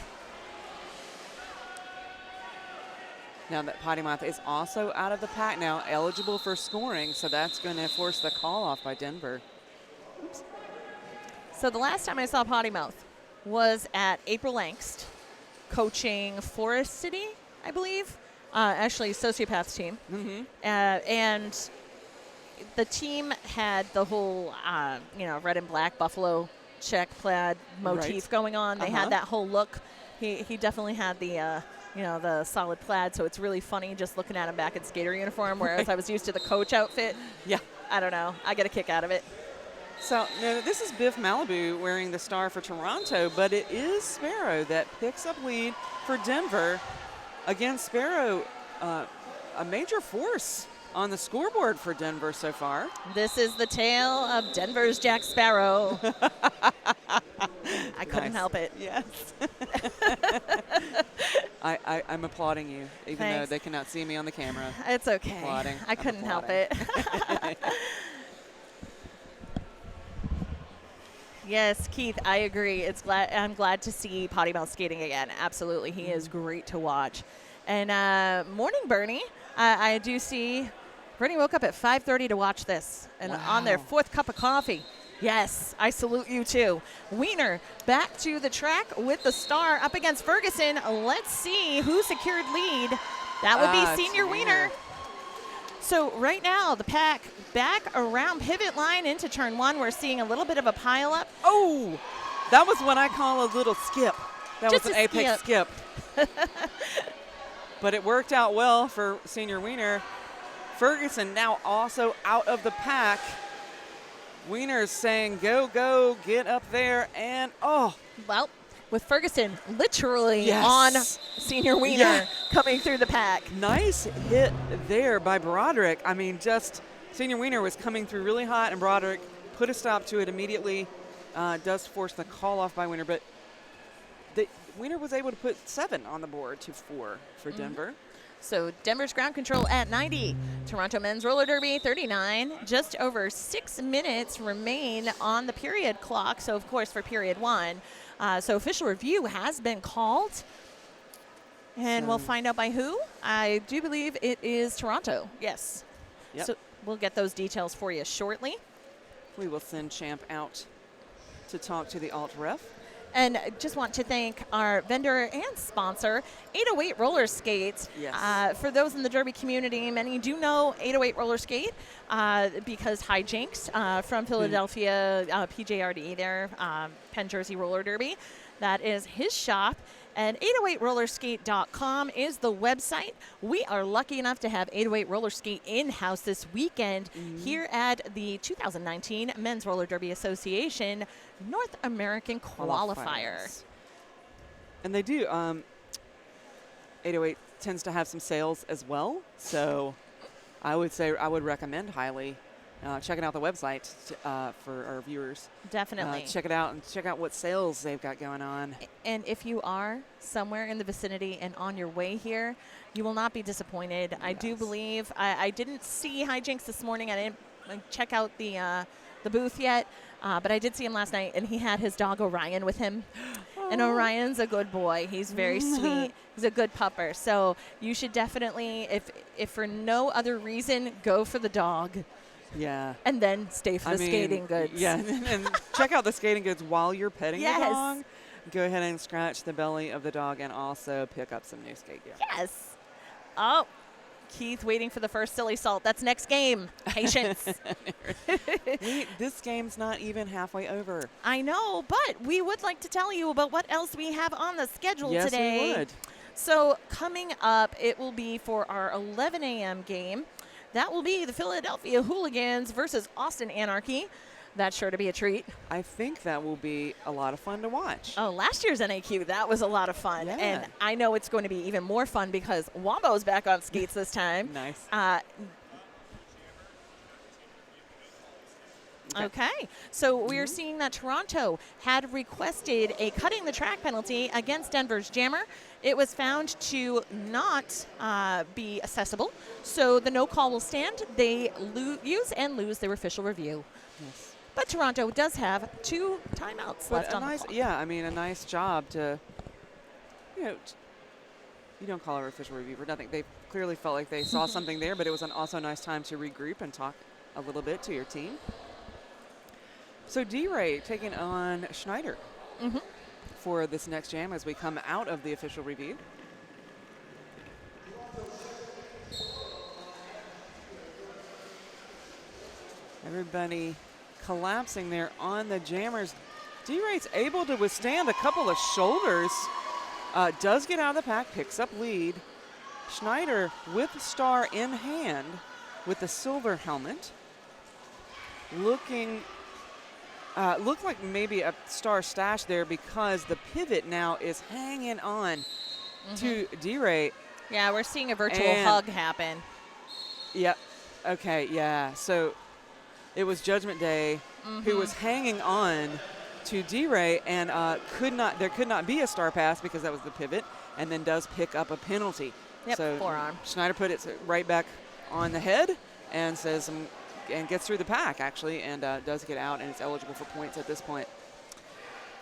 Now that Potty Mouth is also out of the pack now, eligible for scoring, so that's going to force the call off by Denver. Oops. So the last time I saw Potty Mouth was at April Angst, coaching Forest City, I believe. Actually, Sociopath's team. Mm-hmm. And the team had the whole, red and black buffalo check plaid motif going on. They had that whole look. He definitely had the the solid plaid, so it's really funny just looking at him back in skater uniform, whereas I was used to the coach outfit. Yeah. I don't know. I get a kick out of it. So no, this is Biff Malibu wearing the star for Toronto, but it is Sparrow that picks up lead for Denver. Again, Sparrow, a major force on the scoreboard for Denver so far. This is the tale of Denver's Jack Sparrow. I couldn't help it. Yes. I'm applauding you, even Thanks. though they cannot see me on the camera. It's okay. Applauding. I couldn't help it. Yes, Keith, I agree. I'm glad to see Potty Mouth skating again. Absolutely. He is great to watch. And morning, Bernie. I do see Bernie woke up at 5:30 to watch this and on their 4th cup of coffee. Yes, I salute you too. Wiener back to the track with the star up against Ferguson. Let's see who secured lead. That would be Senior Wiener. So right now, the pack back around pivot line into turn 1. We're seeing a little bit of a pileup. Oh, that was what I call a little skip. That Just was an apex skip. But it worked out well for Senior Wiener. Ferguson now also out of the pack. Wiener's saying, go, go, get up there, and Well, with Ferguson literally on Senior Wiener coming through the pack. Nice hit there by Broderick. I mean, just Senior Wiener was coming through really hot, and Broderick put a stop to it immediately. Does force the call off by Wiener, but Wiener was able to put 7 on the board to 4 for Denver. So Denver's ground control at 90. Toronto men's roller derby 39. Just over 6 minutes remain on the period clock. So of course for period 1. So official review has been called. And we'll find out by who. I do believe it is Toronto. Yes. Yep. So we'll get those details for you shortly. We will send Champ out to talk to the alt ref. And just want to thank our vendor and sponsor, 808 Roller Skate. Yes. For those in the Derby community, many do know 808 Roller Skate because Hijinks from Philadelphia, PJRD there, Penn Jersey Roller Derby. That is his shop. And 808rollerskate.com is the website. We are lucky enough to have 808 Roller Skate in-house this weekend here at the 2019 Men's Roller Derby Association North American Qualifier. And they do. 808 tends to have some sales as well. So I would recommend highly checking out the website for our viewers. Definitely. Check it out and check out what sales they've got going on. And if you are somewhere in the vicinity and on your way here, you will not be disappointed. Yes. I do believe I didn't see Hijinks this morning. I didn't check out the booth yet, but I did see him last night, and he had his dog Orion with him. And Orion's a good boy. He's very sweet. He's a good pupper. So you should definitely, if for no other reason, go for the dog. Yeah. And then stay for the skating goods. Yeah, and check out the skating goods while you're petting the dog. Go ahead and scratch the belly of the dog and also pick up some new skate gear. Yes. Oh, Keith waiting for the first silly salt. That's next game. Patience. This game's not even halfway over. I know, but we would like to tell you about what else we have on the schedule today. Yes, we would. So coming up, it will be for our 11 a.m. game. That will be the Philadelphia Hooligans versus Austin Anarchy. That's sure to be a treat. I think that will be a lot of fun to watch. Oh, last year's NAQ, that was a lot of fun. Yeah. And I know it's going to be even more fun because Wombo's back on skates this time. Nice. Okay, so we're seeing that Toronto had requested a cutting the track penalty against Denver's Jammer. It was found to not be accessible, so the no call will stand. They use and lose their official review. Yes. But Toronto does have 2 timeouts left on the clock. Yeah, I mean, a nice job to, you don't call our official review for nothing. They clearly felt like they saw something there, but it was also a nice time to regroup and talk a little bit to your team. So D-Ray taking on Schneider for this next jam as we come out of the official review. Everybody collapsing there on the jammers. D-Ray's able to withstand a couple of shoulders. Does get out of the pack, picks up lead. Schneider with star in hand with the silver helmet. Looking looked like maybe a star stash there because the pivot now is hanging on to D-Ray. Yeah, we're seeing a virtual hug happen. Yep. Okay, yeah. So it was Judgment Day who was hanging on to D-Ray and there could not be a star pass because that was the pivot, and then does pick up a penalty. Yep, so forearm. Schneider put it right back on the head and says and gets through the pack actually, and does get out, and it's eligible for points at this point.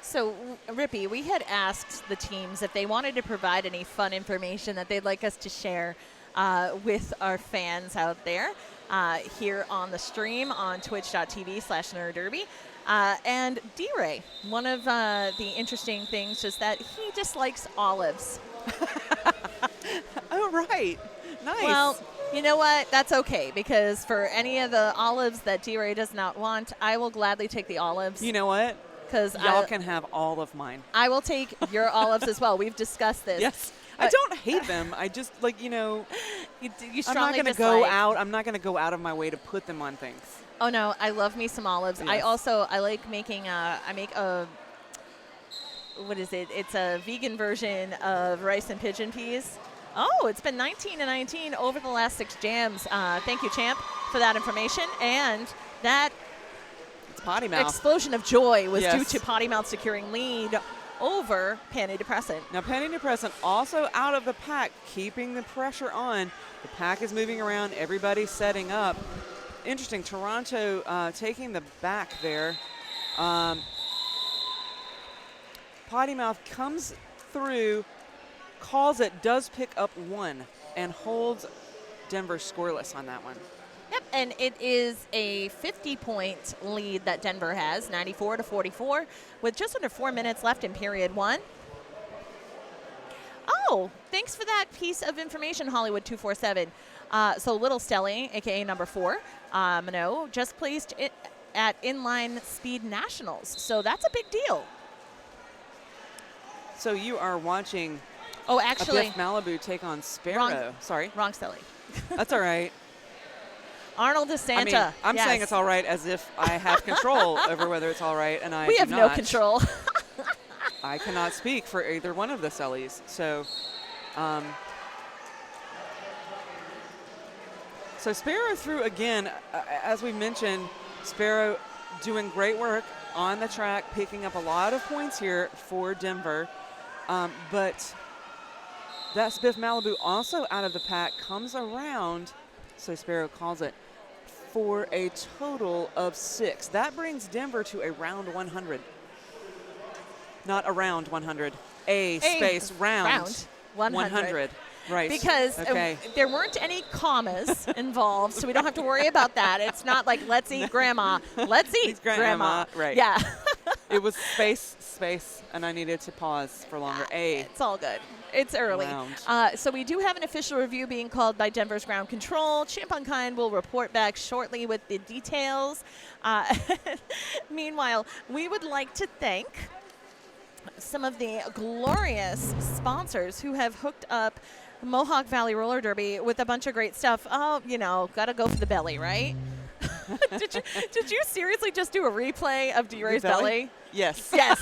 So, Rippy, we had asked the teams if they wanted to provide any fun information that they'd like us to share with our fans out there here on the stream on twitch.tv/nerdderby. And D-Ray, one of the interesting things is that he dislikes olives. Oh, right. Nice. Well, you know what? That's okay, because for any of the olives that D-Ray does not want, I will gladly take the olives. You know what? Because y'all can have all of mine. I will take your olives as well. We've discussed this. Yes. I don't hate them. I just, like, you you strongly I'm not going to go out. I'm not going to go out of my way to put them on things. Oh, no. I love me some olives. Yes. I like making what is it? It's a vegan version of rice and pigeon peas. Oh, it's been 19-19 over the last 6 jams. Thank you, Champ, for that information. And that Potty Mouth explosion of joy was due to Potty Mouth securing lead over Panty Depressant. Now, Panty Depressant also out of the pack, keeping the pressure on. The pack is moving around. Everybody's setting up. Interesting. Toronto taking the back there. Potty Mouth comes through, calls it, does pick up 1, and holds Denver scoreless on that one. Yep, and it is a 50-point lead that Denver has, 94-44, with just under 4 minutes left in period 1. Oh, thanks for that piece of information, Hollywood 247. So Little Stelly, a.k.a. number 4, Mano, just placed it at Inline Speed Nationals. So that's a big deal. So you are watching actually, Biff Malibu take on Sparrow. Wrong Stelly. That's all right. Arnold DeSanta. I mean, I'm saying it's all right as if I have control over whether it's all right, and we have no control. I cannot speak for either one of the Stellys. So, so Sparrow through again. As we mentioned, Sparrow doing great work on the track, picking up a lot of points here for Denver. But that Biff Malibu also out of the pack comes around. So Sparrow calls it for a total of 6. That brings Denver to a round 100. Not around 100. Space round 100. Right. Because there weren't any commas involved, so we don't have to worry about that. It's not like, let's eat grandma. Let's eat grandma. Right. Yeah. It was space, and I needed to pause for longer. It's all good. It's early. So we do have an official review being called by Denver's ground control. Champ Unkind will report back shortly with the details. Meanwhile, we would like to thank some of the glorious sponsors who have hooked up Mohawk Valley Roller Derby with a bunch of great stuff. Oh, gotta go for the belly, right? Did you seriously just do a replay of D-Ray's belly? Yes. Yes.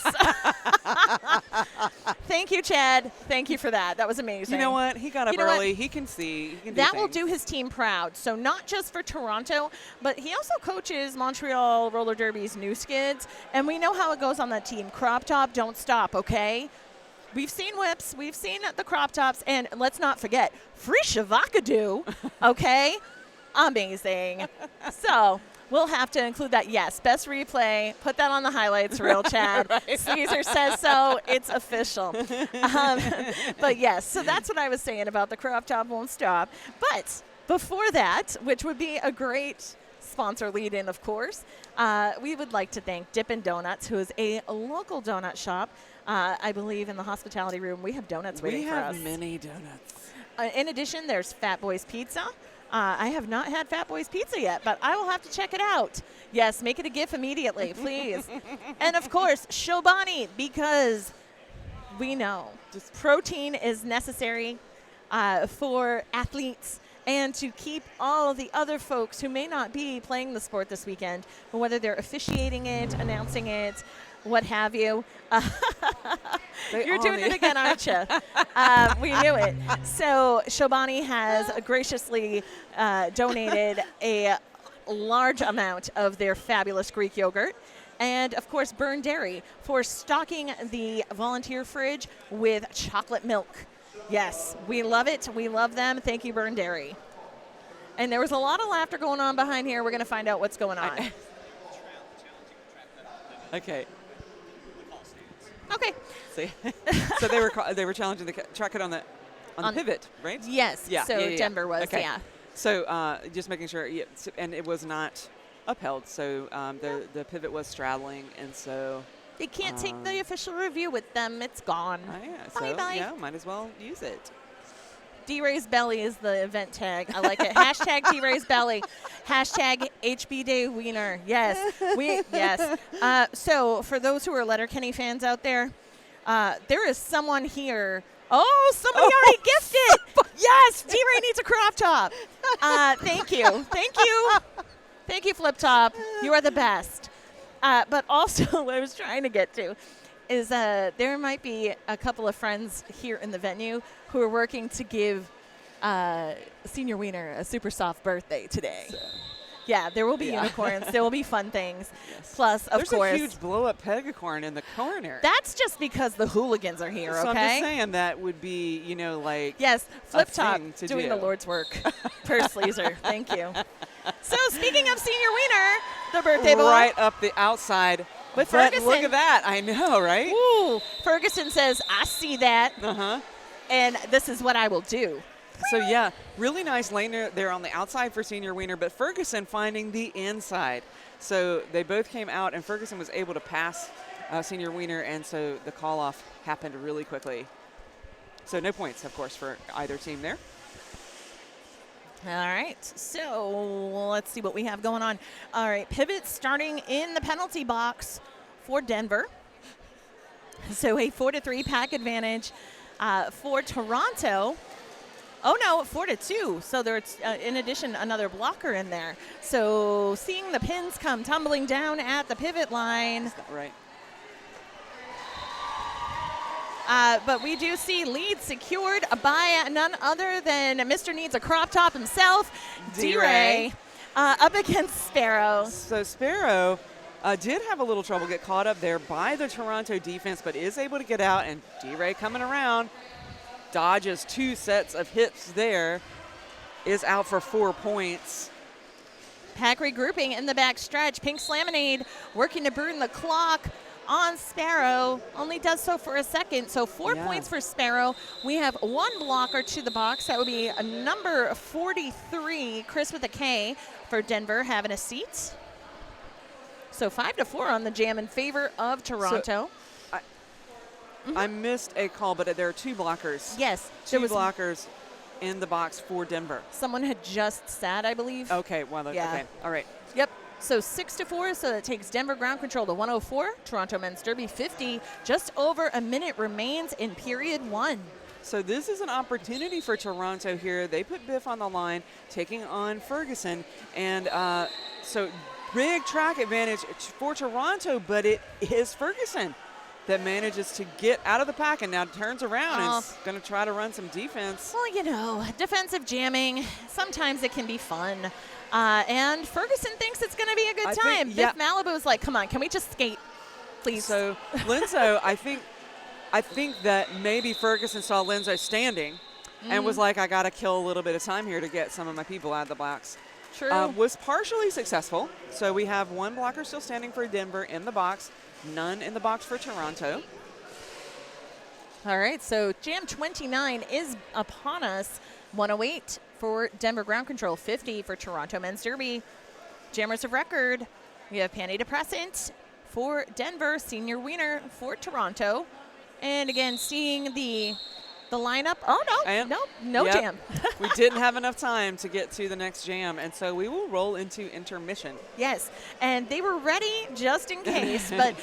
Thank you, Chad. Thank you for that. That was amazing. You know what? He got up early. He can see. He can that will do his team proud. So not just for Toronto, but he also coaches Montreal Roller Derby's new skids. And we know how it goes on that team. Crop top, don't stop, okay? We've seen whips. We've seen the crop tops. And let's not forget, free Shavakadu, okay? Amazing. So we'll have to include that. Yes, best replay. Put that on the highlights reel, Chad. Right. Caesar says so. It's official. But yes, so that's what I was saying about the crop top won't stop. But before that, which would be a great sponsor lead-in, of course, we would like to thank Dippin' Donuts, who is a local donut shop. I believe in the hospitality room we have donuts waiting for us. We have many donuts. In addition, there's Fat Boy's Pizza. I have not had Fat Boy's Pizza yet, but I will have to check it out. Yes, make it a GIF immediately, please. And, of course, Shobani, because we know protein is necessary for athletes and to keep all the other folks who may not be playing the sport this weekend, whether they're officiating it, announcing it, what have you. You're doing it again, aren't you? We knew it. So Shobani has graciously donated a large amount of their fabulous Greek yogurt. And, of course, Burn Dairy for stocking the volunteer fridge with chocolate milk. Yes, we love it. We love them. Thank you, Burn Dairy. And there was a lot of laughter going on behind here. We're going to find out what's going on. Okay. Okay. See, so they were challenging the track cut on the pivot, right? Yes. Yeah. So yeah. Denver was. Okay. Yeah. So just making sure, and it was not upheld. So the pivot was straddling, and so they can't take the official review with them. It's gone. Yeah. Bye bye. Yeah, might as well use it. D-Ray's Belly is the event tag. I like it. Hashtag D-Ray's Belly. Hashtag HB Day Wiener. Yes. Yes. So for those who are Letterkenny fans out there, there is someone here. Oh, somebody already gifted. Yes. D-Ray needs a crop top. Thank you. Thank you. Thank you, Flip Top. You are the best. But also what I was trying to get to is there might be a couple of friends here in the venue who are working to give Senior Wiener a super soft birthday today. So. Yeah, there will be unicorns. There will be fun things. Yes. Plus, of course. There's a huge blow-up pegacorn in the corner. That's just because the hooligans are here, so okay? I'm just saying that would be, like yes, Flip Top doing do. the Lord's work. Per sleazer. Thank you. So speaking of Senior Wiener, the birthday boy. Right up the outside. But Ferguson. Look at that. I know, right? Ooh, Ferguson says, I see that. Uh-huh. And this is what I will do. So, yeah, really nice lane there on the outside for Senior Wiener, but Ferguson finding the inside. So they both came out, and Ferguson was able to pass Senior Wiener, and so the call-off happened really quickly. So no points, of course, for either team there. All right, so let's see what we have going on. All right, pivot starting in the penalty box for Denver. So a 4-3 pack advantage for Toronto. Oh, no, 4-2. So there's, in addition, another blocker in there. So seeing the pins come tumbling down at the pivot line. That's not right. But we do see lead secured by none other than Mr. Needs a Crop Top himself, D-Ray, up against Sparrow. So Sparrow did have a little trouble, get caught up there by the Toronto defense, but is able to get out, and D-Ray coming around, dodges 2 sets of hits there, is out for 4 points. Pack regrouping in the back stretch. Pink's Lemonade working to burn the clock on Sparrow, only does so for a second. So 4 points for Sparrow. We have 1 blocker to the box. That would be a number 43, Chris with a K for Denver having a seat. So 5-4 on the jam in favor of Toronto. So I missed a call, but there are 2 blockers. Yes. 2 blockers in the box for Denver. Someone had just sat, I believe. Okay, well, okay, all right. Yep. So 6-4, so that takes Denver ground control to 104. Toronto men's derby 50. Just over a minute remains in period 1. So this is an opportunity for Toronto here. They put Biff on the line, taking on Ferguson. And so big track advantage for Toronto, but it is Ferguson that manages to get out of the pack and now turns around and is going to try to run some defense. Well, defensive jamming, sometimes it can be fun. And Ferguson thinks it's going to be a good time. Biff Malibu's like, come on, can we just skate, please? So Linzo, I think that maybe Ferguson saw Linzo standing and was like, I got to kill a little bit of time here to get some of my people out of the box. True. Was partially successful. So we have 1 blocker still standing for Denver in the box, none in the box for Toronto. All right, so Jam 29 is upon us. 108 for Denver ground control, 50 for Toronto men's derby. Jammers of record, we have Panty Depressant for Denver, Senior Wiener for Toronto. And again, seeing the the lineup. Oh, no Yep. jam. We didn't have enough time to get to the next jam, and so we will roll into intermission. Yes, and they were ready just in case, but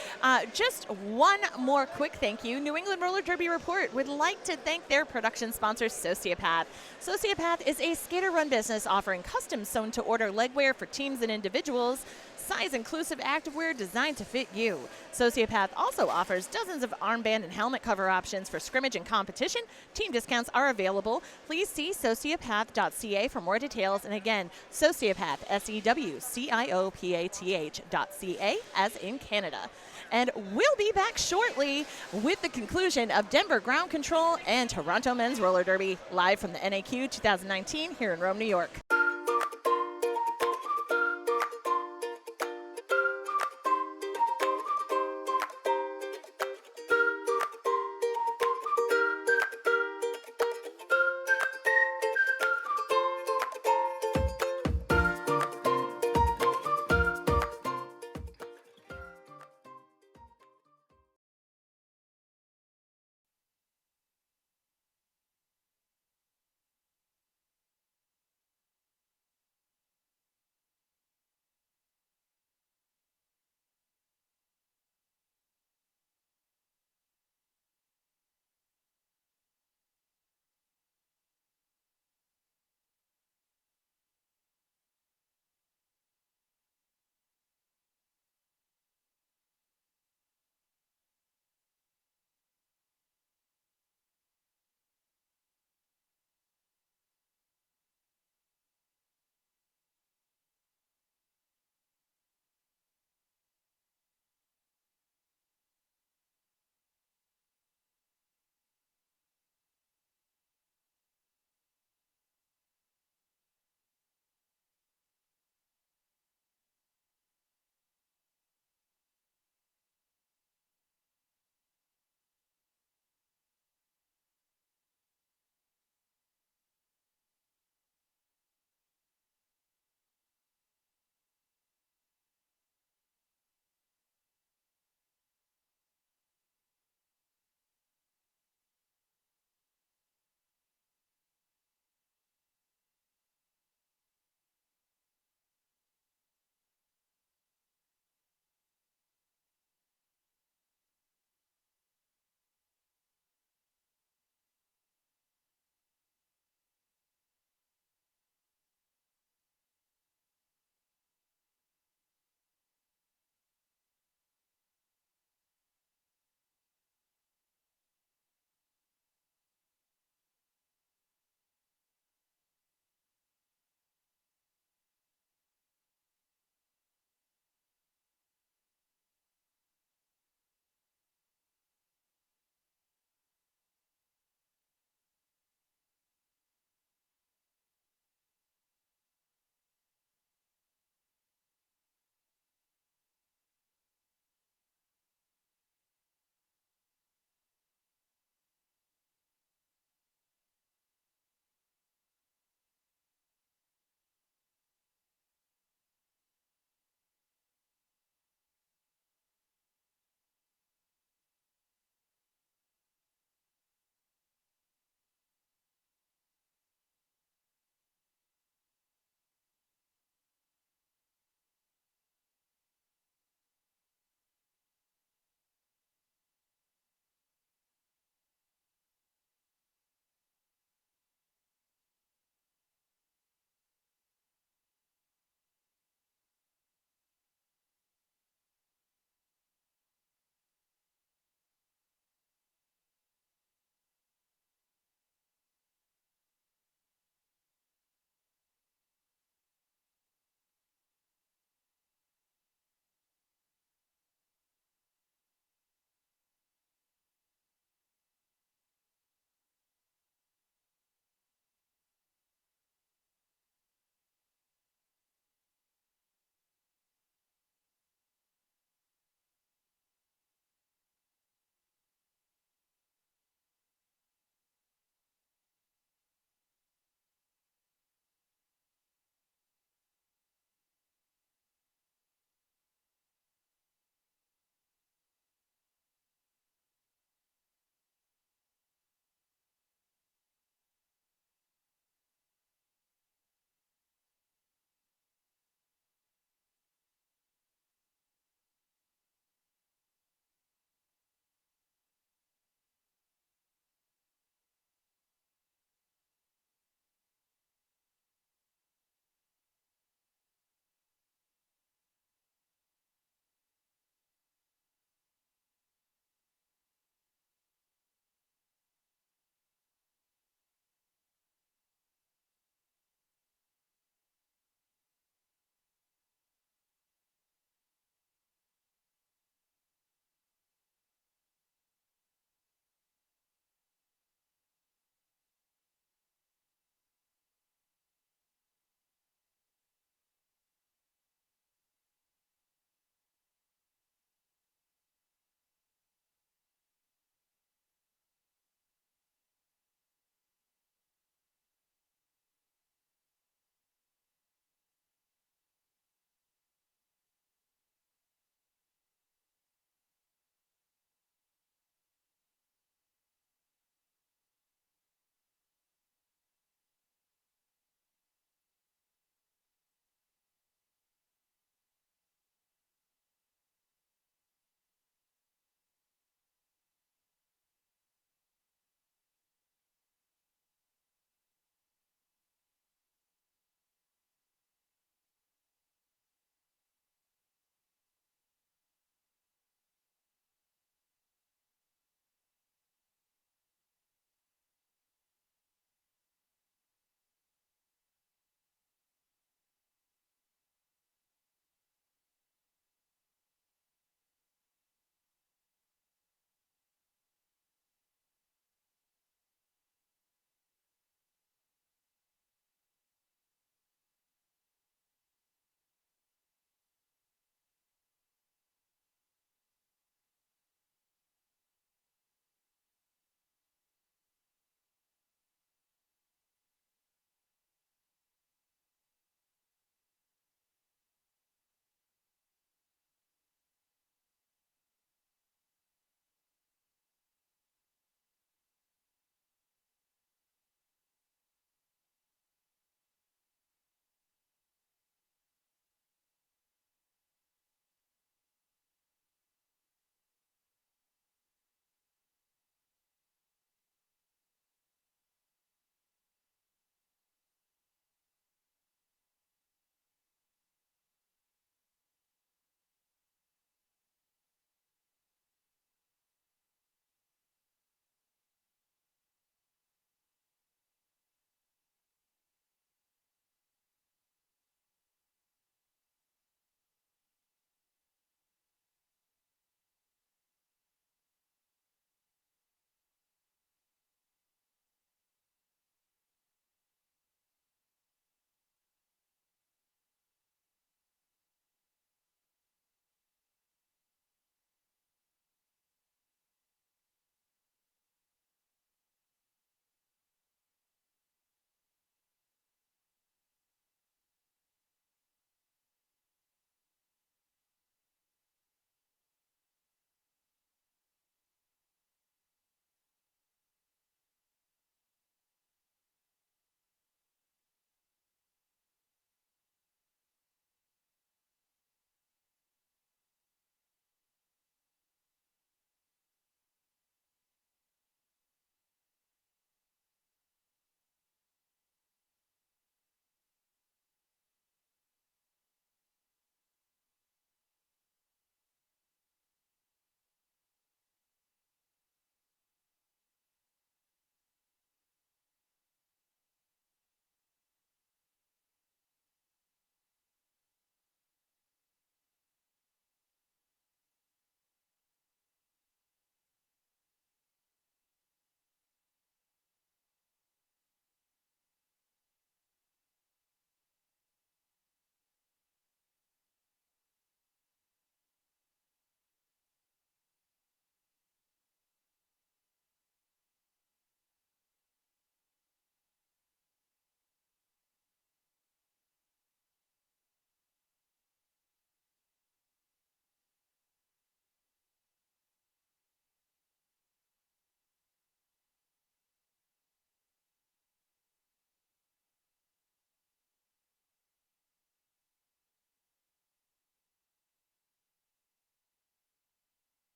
just one more quick thank you. New England Roller Derby Report would like to thank their production sponsor, Sociopath. Sociopath is a skater-run business offering custom sewn-to-order legwear for teams and individuals, size-inclusive activewear designed to fit you. Sociopath also offers dozens of armband and helmet cover options for scrimmage and competition. Team discounts are available. Please see sociopath.ca for more details. And again, Sociopath, SEWCIOPATH.ca, as in Canada. And we'll be back shortly with the conclusion of Denver Ground Control and Toronto Men's Roller Derby, live from the NAQ 2019 here in Rome, New York.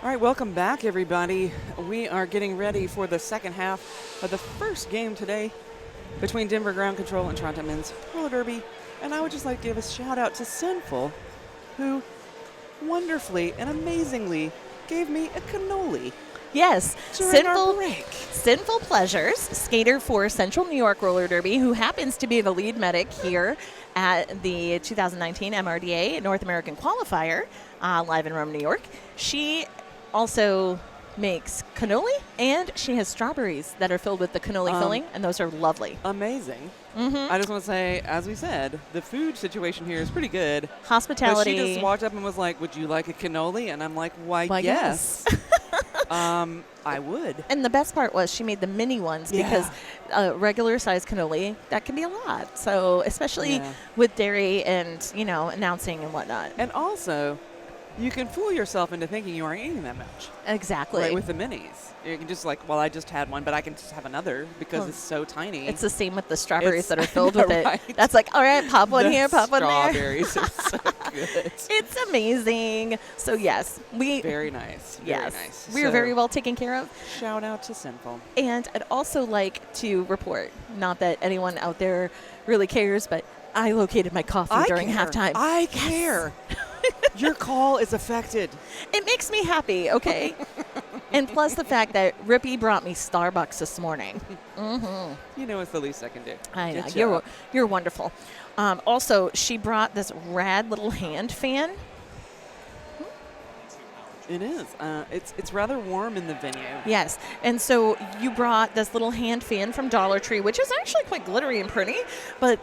All right, welcome back, everybody. We are getting ready for the second half of the first game today between Denver Ground Control and Toronto Men's Roller Derby. And I would just like to give a shout out to Sinful, who wonderfully and amazingly gave me a cannoli. Yes, During our break. Sinful Pleasures, skater for Central New York Roller Derby, who happens to be the lead medic here at the 2019 MRDA North American Qualifier, live in Rome, New York. She also makes cannoli, and she has strawberries that are filled with the cannoli filling, and those are lovely. Amazing. I just want to say, as we said, the food situation here is pretty good. Hospitality. But she just walked up and was like, "Would you like a cannoli?" And I'm like, "Why, yes." I would. And the best part was she made the mini ones because regular size cannoli, that can be a lot. So especially with dairy and, announcing and whatnot. And also, you can fool yourself into thinking you aren't eating that much. Exactly. Right, with the minis. You can just I just had one, but I can just have another because it's so tiny. It's the same with the strawberries that are filled with it. Right. That's like, all right, pop one here, pop one there. Strawberries are so good. It's amazing. So, yes. Very nice. Very nice. We are very well taken care of. Shout out to Sinful. And I'd also like to report, not that anyone out there really cares, but I located my coffee during halftime. I care. Your call is affected. It makes me happy, okay? And plus the fact that Rippy brought me Starbucks this morning. You know, it's the least I can do. I know. You're wonderful. Also, she brought this rad little hand fan. It is. It's rather warm in the venue. Yes. And so you brought this little hand fan from Dollar Tree, which is actually quite glittery and pretty. But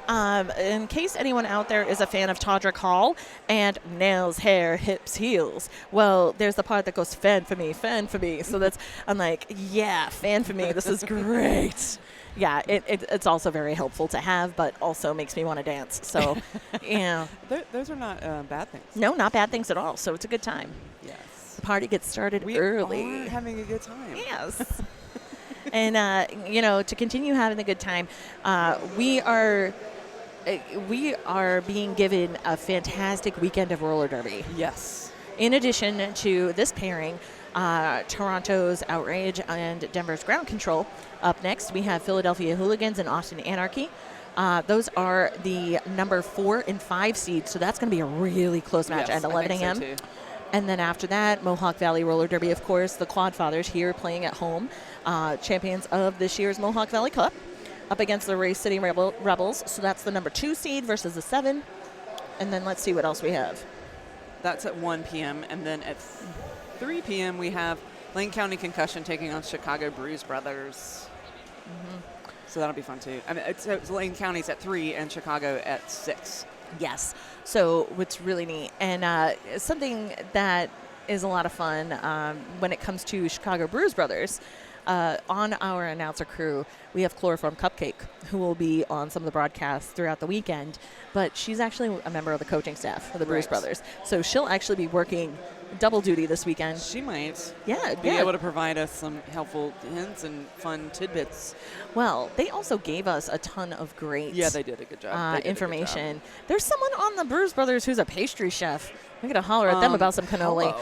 in case anyone out there is a fan of Todrick Hall and nails, hair, hips, heels, well, there's the part that goes fan for me, fan for me. So I'm like, yeah, fan for me. This is great. Yeah, it's also very helpful to have, but also makes me want to dance. So, yeah. Those are not bad things. No, not bad things at all. So it's a good time. Yes. The party gets started early. We are having a good time. Yes. And, to continue having a good time, we are being given a fantastic weekend of roller derby. Yes. In addition to this pairing, Toronto's Outrage and Denver's Ground Control. Up next, we have Philadelphia Hooligans and Austin Anarchy. Those are the number 4 and 5 seeds, so that's going to be a really close match at 11 a.m. So too. And then after that, Mohawk Valley Roller Derby, of course, the Quad Fathers here playing at home, champions of this year's Mohawk Valley Cup, up against the Race City Rebels. So that's the number 2 seed versus the 7. And then let's see what else we have. That's at 1 p.m. And then at 3 p.m. we have Lane County Concussion taking on Chicago Bruise Brothers. So that'll be fun too. I mean, it's Lane County's at 3 and Chicago at 6. Yes. So what's really neat and something that is a lot of fun when it comes to Chicago Bruise Brothers, on our announcer crew, we have Chloroform Cupcake, who will be on some of the broadcasts throughout the weekend. But she's actually a member of the coaching staff of the Bruise Brothers. So she'll actually be working double duty this weekend. She might. Yeah. Be able to provide us some helpful hints and fun tidbits. Well, they also gave us a ton of great they did a good job. information. A good job. There's someone on the Bruise Brothers who's a pastry chef. I'm going to holler at them about some cannoli.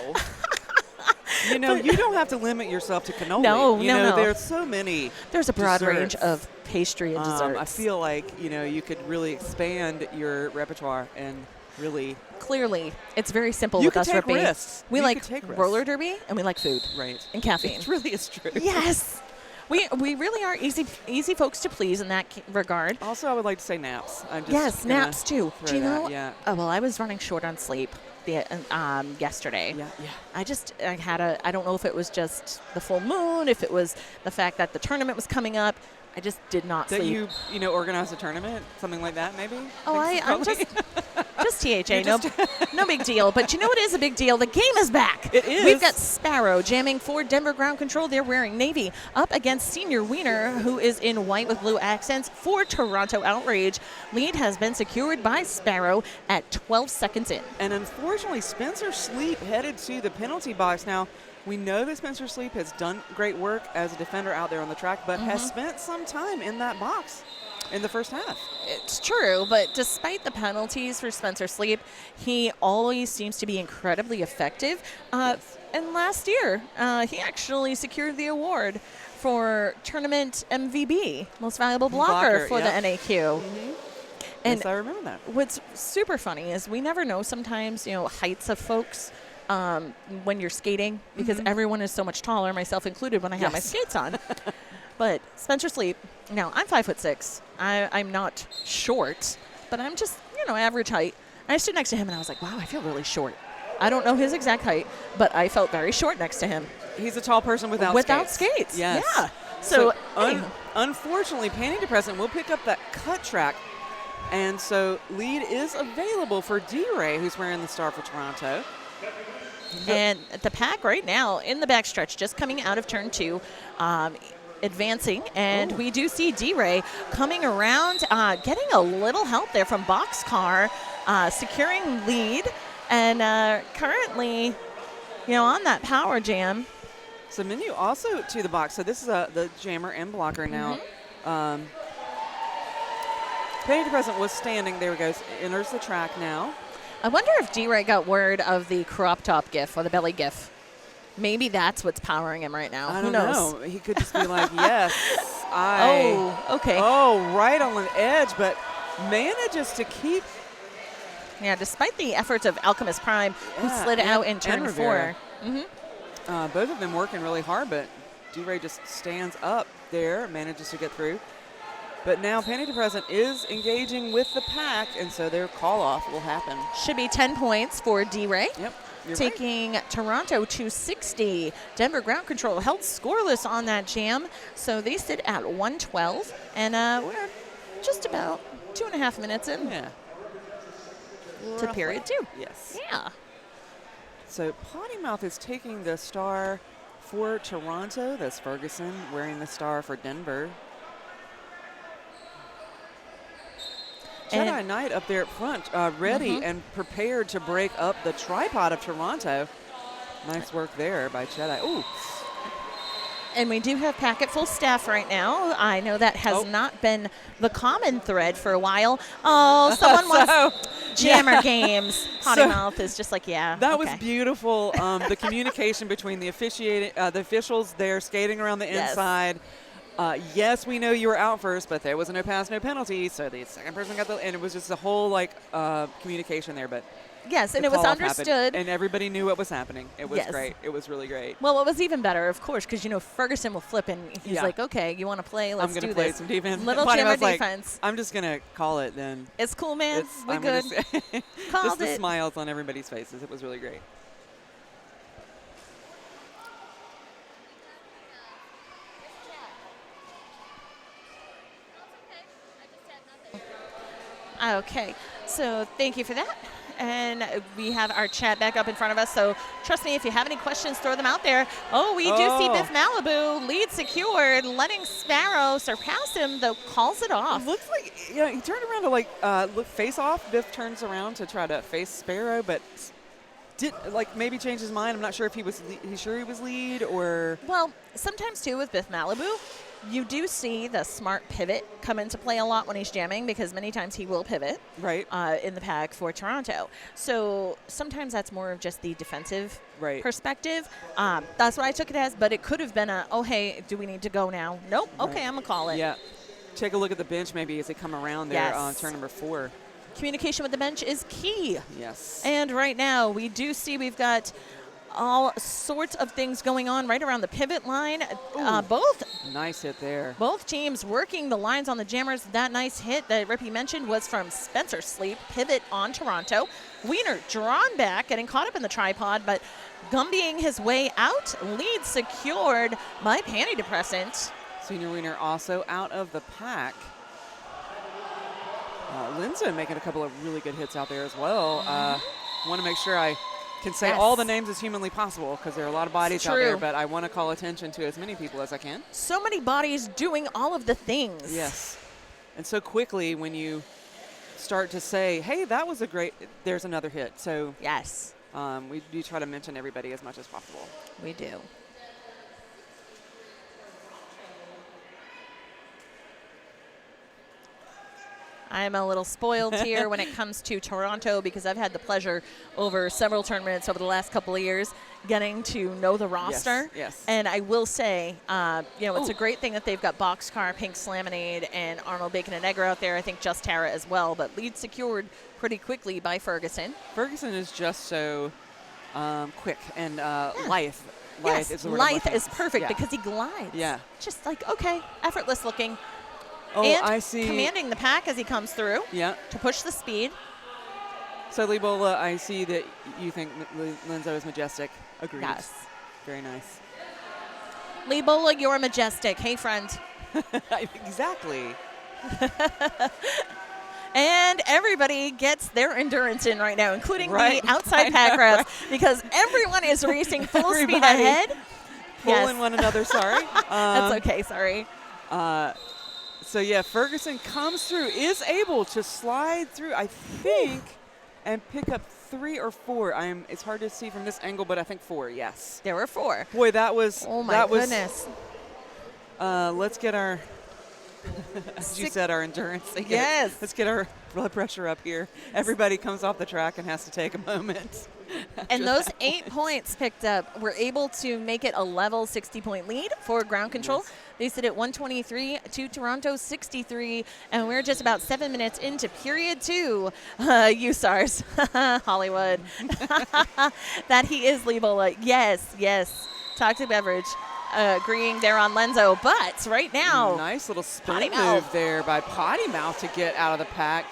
You know, you don't have to limit yourself to cannoli. No. There's so many. There's a broad desserts. range of pastry and desserts. I feel like, you could really expand your repertoire and really. Clearly, it's very simple You with can us, take Rippy. risks. We You like can take risks. roller derby and we like food. Right. And caffeine. It really is true. Yes. We really are easy folks to please in that regard. Also, I would like to say naps. Yes, naps too. Do you know? Yeah. Oh, well, I was running short on sleep yesterday. Yeah. I don't know if it was just the full moon, if it was the fact that the tournament was coming up. I just did not That sleep. you organize a tournament, something like that, maybe. Oh, I'm just THA. No big deal. But you know what is a big deal? The game is back. It is. We've got Sparrow jamming for Denver Ground Control. They're wearing navy up against Senior Wiener, who is in white with blue accents for Toronto Outrage. Lead has been secured by Sparrow at 12 seconds in. And unfortunately, Spencer Sleep headed to the penalty box. Now, we know that Spencer Sleep has done great work as a defender out there on the track, but has spent some time in that box in the first half. It's true, but despite the penalties for Spencer Sleep, he always seems to be incredibly effective. Yes. And last year, he actually secured the award for tournament MVB, most valuable blocker for the NAQ. And yes, I remember that. what's super funny is we never know sometimes, heights of folks when you're skating, because everyone is so much taller, myself included, when I have my skates on. But Spencer Sleep, now I'm 5'6". I'm not short, but I'm just, average height. I stood next to him and I was like, wow, I feel really short. I don't know his exact height, but I felt very short next to him. He's a tall person without skates. Yes. Yeah. So unfortunately, Panty Depressant will pick up that cut track. And so lead is available for D-Ray, who's wearing the star for Toronto. And the pack right now in the backstretch, just coming out of turn 2, advancing, and we do see D-Ray coming around, getting a little help there from Boxcar, securing lead, and currently, on that power jam. So Menu also to the box. So this is the jammer and blocker now. Panty Depressant was standing. There he goes. Enters the track now. I wonder if D-Ray got word of the crop top gif or the belly gif. Maybe that's what's powering him right now. I Who don't knows? know. He could just be like, yes, okay. Oh, right on the edge, but manages to keep. Yeah, despite the efforts of Alchemist Prime, who slid out in turn 4. Both of them working really hard, but D-Ray just stands up there, manages to get through. But now Panty Depressant is engaging with the pack, and so their call-off will happen. Should be 10 points for D-Ray. Yep. Taking Toronto to 60. Denver Ground Control held scoreless on that jam, so they sit at 112, and we're just about 2.5 minutes in to period 2. Yes. Yeah. So Potty Mouth is taking the star for Toronto. That's Ferguson wearing the star for Denver. Jedi Knight up there at front, ready and prepared to break up the tripod of Toronto. Nice work there by Jedi. Ooh. And we do have packet full staff right now. I know that has not been the common thread for a while. Oh, someone wants jammer games. Potty Mouth is just like, That was beautiful. The communication between the officials there skating around the inside. Yes, we know you were out first, but there was a no pass, no penalty. So the second person got and it was just a whole communication there. But yes, and it was understood. And everybody knew what was happening. It was great. It was really great. Well, what was even better, of course, because, Ferguson will flip and he's like, okay, you want to play? Let's do this. I'm going to play some defense. Little jammer defense. I'm just going to call it then. It's cool, man. We're good. Just the smiles on everybody's faces. It was really great. Okay, so thank you for that. And we have our chat back up in front of us. So trust me, if you have any questions, throw them out there. Oh, we do see Biff Malibu, lead secured, letting Sparrow surpass him, though calls it off. Looks like, he turned around to look face off. Biff turns around to try to face Sparrow, but did maybe change his mind. I'm not sure if he was lead or. Well, sometimes too with Biff Malibu, you do see the smart pivot come into play a lot when he's jamming, because many times he will pivot in the pack for Toronto. So sometimes that's more of just the defensive perspective. That's what I took it as, but it could have been hey, do we need to go now? Nope. Okay, I'm going to call it. Yeah. Take a look at the bench maybe as they come around there on turn number 4. Communication with the bench is key. Yes. And right now we do see we've got all sorts of things going on right around the pivot line. Both nice hit there. Both teams working the lines on the jammers. That nice hit that Rippy mentioned was from Spencer Sleep, pivot on Toronto. Wiener drawn back, getting caught up in the tripod, but Gumbying his way out. Lead secured by Panty Depressant. Senior Wiener also out of the pack. Linza making a couple of really good hits out there as well. Want to make sure I can say all the names as humanly possible, because there are a lot of bodies out there, but I want to call attention to as many people as I can. So many bodies doing all of the things. Yes. And so quickly when you start to say, hey, that was a great, there's another hit. So yes, we do try to mention everybody as much as possible. We do. I'm a little spoiled here when it comes to Toronto because I've had the pleasure over several tournaments over the last couple of years getting to know the roster. Yes. And I will say, it's a great thing that they've got Boxcar, Pink Slaminade, and Arnold Bacon and Egger out there. I think Just Tara as well, but lead secured pretty quickly by Ferguson. Ferguson is just so quick and lithe. Yes, is the word lithe is perfect yeah. because he glides. Yeah. Just like, okay, effortless looking. Oh, and I see. Commanding the pack as he comes through. Yeah. To push the speed. So, Libola, I see that you think Lenzo is majestic. Agreed. Yes. Very nice. Libola, you're majestic. Hey, friend. Exactly. And everybody gets their endurance in right now, including right. the outside pack refs, because everyone is racing full speed ahead. Pulling one another, sorry. That's okay, sorry. So, yeah, Ferguson comes through, is able to slide through, I think, and pick up 3 or 4. It's hard to see from this angle, but I think 4, yes. There were 4. Boy, that was. Oh, my goodness. Let's get our. As you said, our endurance. Yes. Let's get our blood pressure up here. Everybody comes off the track and has to take a moment. And those 8 points picked up were able to make it a level 60-point lead for ground control. Yes. They sit at 123 to Toronto 63, and we're just about 7 minutes into period 2. USARS, Hollywood. That he is Libola. Yes. Toxic Beverage. Agreeing there on Lenzo, but right now. Nice little spin move there by Potty Mouth to get out of the pack.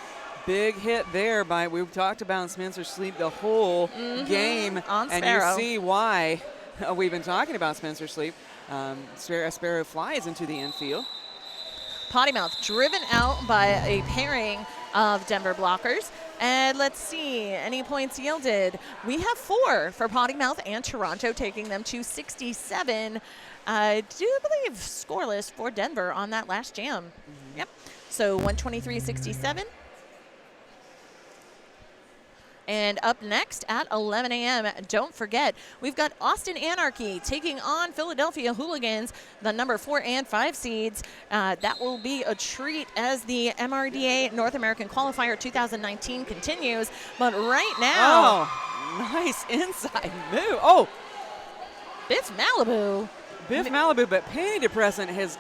Big hit there by, we talked about Spencer Sleep the whole game. On and Sparrow. you see why we've been talking about Spencer Sleep. Sparrow flies into the infield. Potty Mouth driven out by a pairing of Denver blockers. And let's see, any points yielded? We have 4 for Potty Mouth and Toronto, taking them to 67. I do believe scoreless for Denver on that last jam. Yep. So 123-67. And up next at 11 a.m., don't forget, we've got Austin Anarchy taking on Philadelphia Hooligans, the number 4 and 5 seeds. That will be a treat as the MRDA North American Qualifier 2019 continues. But right now. Oh, nice inside move. Oh. Biff Malibu. But Panty Depressant has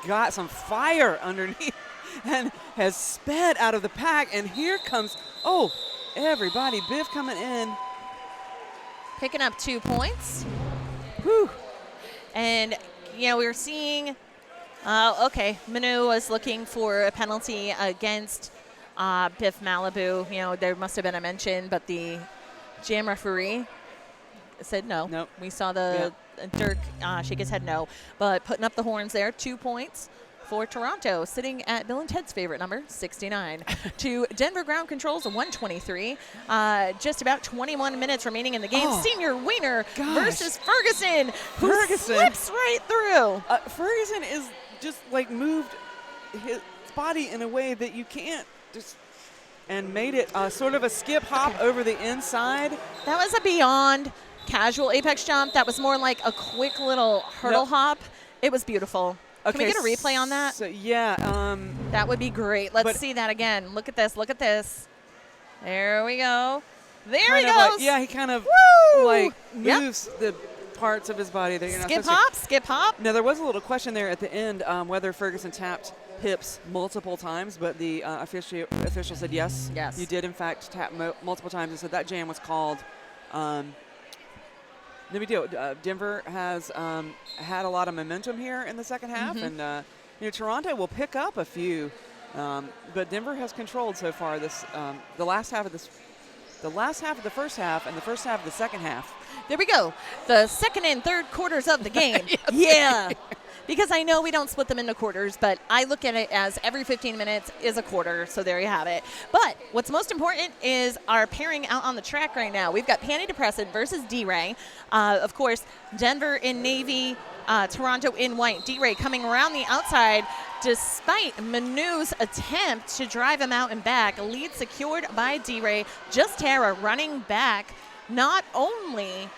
got some fire underneath and has sped out of the pack. And here comes, everybody, Biff coming in. Picking up 2 points. Whew. And, we were seeing, Manu was looking for a penalty against Biff Malibu. There must have been a mention, but the jam referee said no. Nope. We saw the Dirk shake his head no. But putting up the horns there, 2 points for Toronto, sitting at Bill and Ted's favorite number, 69. To Denver Ground Control's 123. Just about 21 minutes remaining in the game. Senior Wiener versus Ferguson, who slips right through. Ferguson is just moved his body in a way that you can't and made it sort of a skip hop over the inside. That was a beyond casual apex jump. That was more like a quick little hurdle hop. It was beautiful. Can we get a replay on that? So, yeah. That would be great. Let's see that again. Look at this. Look at this. There we go. There he goes. He kind of moves the parts of his body that you're not supposed to. Skip hop. Now, there was a little question there at the end whether Ferguson tapped hips multiple times, but the official said yes. Yes. You did, in fact, tap multiple times, and so that jam was called. No big deal. Denver has had a lot of momentum here in the second half, and Toronto will pick up a few, but Denver has controlled so far this the last half of the first half and the first half of the second half. There we go. The second and third quarters of the game. Yeah. Because I know we don't split them into quarters, but I look at it as every 15 minutes is a quarter, so there you have it. But what's most important is our pairing out on the track right now. We've got Panty Depressant versus D-Ray. Of course, Denver in navy, Toronto in white. D-Ray coming around the outside despite Manu's attempt to drive him out and back. Lead secured by D-Ray. Just Tara running back. Not only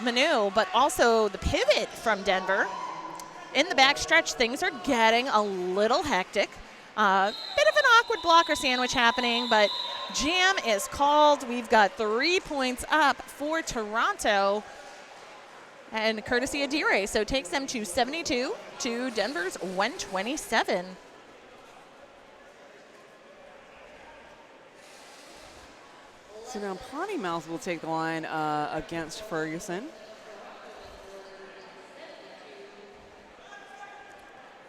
Manu, but also the pivot from Denver. In the backstretch, things are getting a little hectic. Bit of an awkward blocker sandwich happening, but jam is called. We've got 3 points up for Toronto, and courtesy of D-Ray. So takes them to 72 to Denver's 127. So now Potty Mouth will take the line against Ferguson.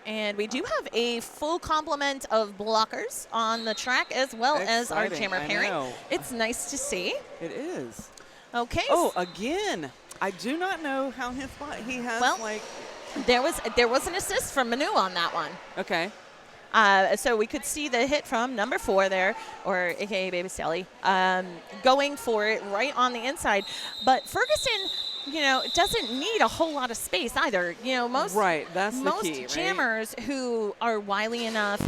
And we do have a full complement of blockers on the track as well as our jammer pairing. It's nice to see. It is. Okay. Oh, again. I do not know how his body, he has like. There was an assist from Manu on that one. Okay. So we could see the hit from number 4 there, or AKA Baby Sally, going for it right on the inside. But Ferguson, doesn't need a whole lot of space either. Most that's the most key, jammers who are wily enough,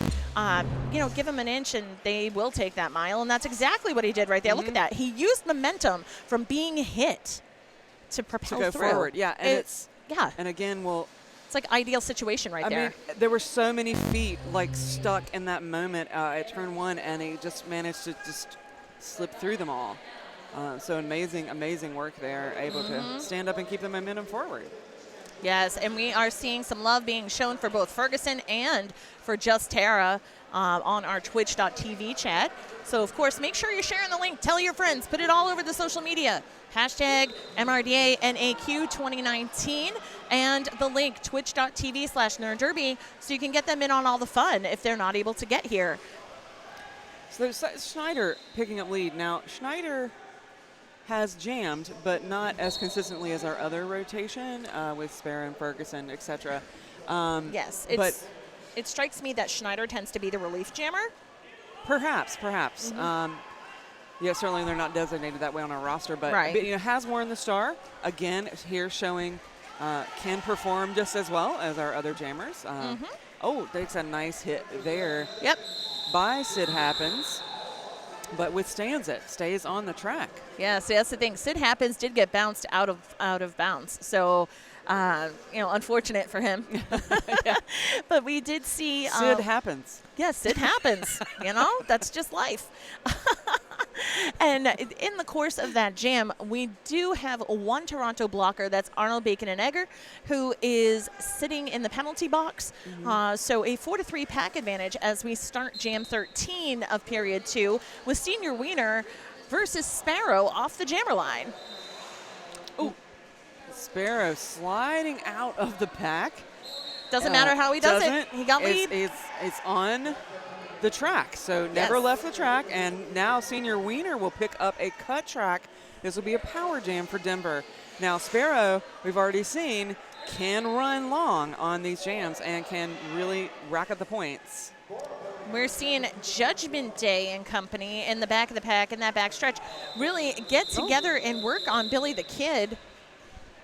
give them an inch and they will take that mile, and that's exactly what he did right there. Look at that. He used momentum from being hit to propel to go through. forward. Yeah, and and again, it's like ideal situation right there. I mean, there were so many feet like stuck in that moment at turn 1, and he just managed to just slip through them all. So amazing work there, able to stand up and keep the momentum forward. Yes, and we are seeing some love being shown for both Ferguson and for Just Tara on our twitch.tv chat. So, of course, make sure you're sharing the link. Tell your friends. Put it all over the social media. Hashtag MRDA NAQ 2019 and the link twitch.tv/nerdderby so you can get them in on all the fun if they're not able to get here. So Schneider picking up lead. Now, Schneider has jammed, but not as consistently as our other rotation with Sparrow and Ferguson, etc. Yes, it strikes me that Schneider tends to be the relief jammer. Perhaps. Yeah, certainly they're not designated that way on our roster, but has worn the star. Again, here showing can perform just as well as our other jammers. Oh, takes a nice hit there. Yep. By Sid Happens, but withstands it, stays on the track. Yeah, so that's the thing. Sid Happens did get bounced out of bounds. So, unfortunate for him. But we did see Sid happens. Yes, Sid happens. That's just life. And in the course of that jam, we do have one Toronto blocker. That's Arnold Bacon and Egger, who is sitting in the penalty box. So a 4-3 pack advantage as we start jam 13 of period 2 with Senior Wiener versus Sparrow off the jammer line. Oh, Sparrow sliding out of the pack. Doesn't matter how he does it. He got lead. It's on the track, so never left the track, and now Senior Wiener will pick up a cut track. This will be a power jam for Denver. Now Sparrow, we've already seen, can run long on these jams and can really rack up the points. We're seeing Judgment Day and company in the back of the pack in that back stretch really get together and work on Billy the Kid.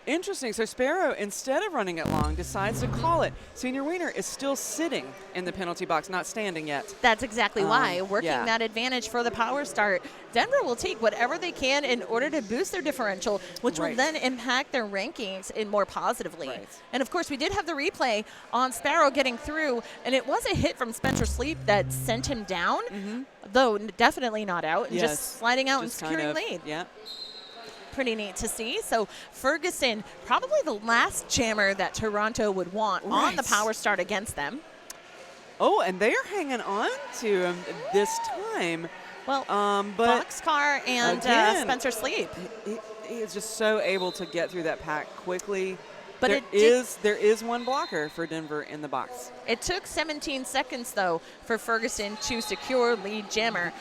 Interesting. So Sparrow, instead of running it long, decides to call it. Senior Wiener is still sitting in the penalty box, not standing yet. That's exactly why. Working that advantage for the power start. Denver will take whatever they can in order to boost their differential, which will then impact their rankings in more positively. And, of course, we did have the replay on Sparrow getting through, and it was a hit from Spencer Sleep that sent him down, though definitely not out, and just sliding out and securing lead. Yeah. Pretty neat to see. So Ferguson, probably the last jammer that Toronto would want on the power start against them. Oh, and they're hanging on to him this time. Well, but Boxcar and again, Spencer Sleep. He is just so able to get through that pack quickly. But there is one blocker for Denver in the box. It took 17 seconds, though, for Ferguson to secure lead jammer.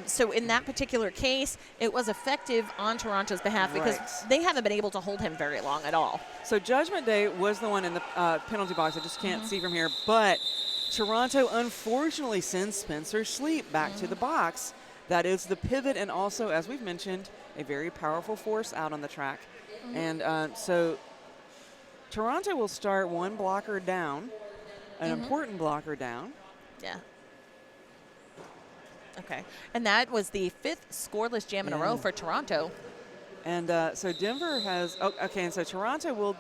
So in that particular case, it was effective on Toronto's behalf because they haven't been able to hold him very long at all. So Judgment Day was the one in the penalty box. I just can't see from here. But Toronto unfortunately sends Spencer Sleep back to the box. That is the pivot and also, as we've mentioned, a very powerful force out on the track. And so Toronto will start one blocker down, an important blocker down. Yeah. Okay. And that was the 5th scoreless jam in a row for Toronto. And so Denver has, and so Toronto will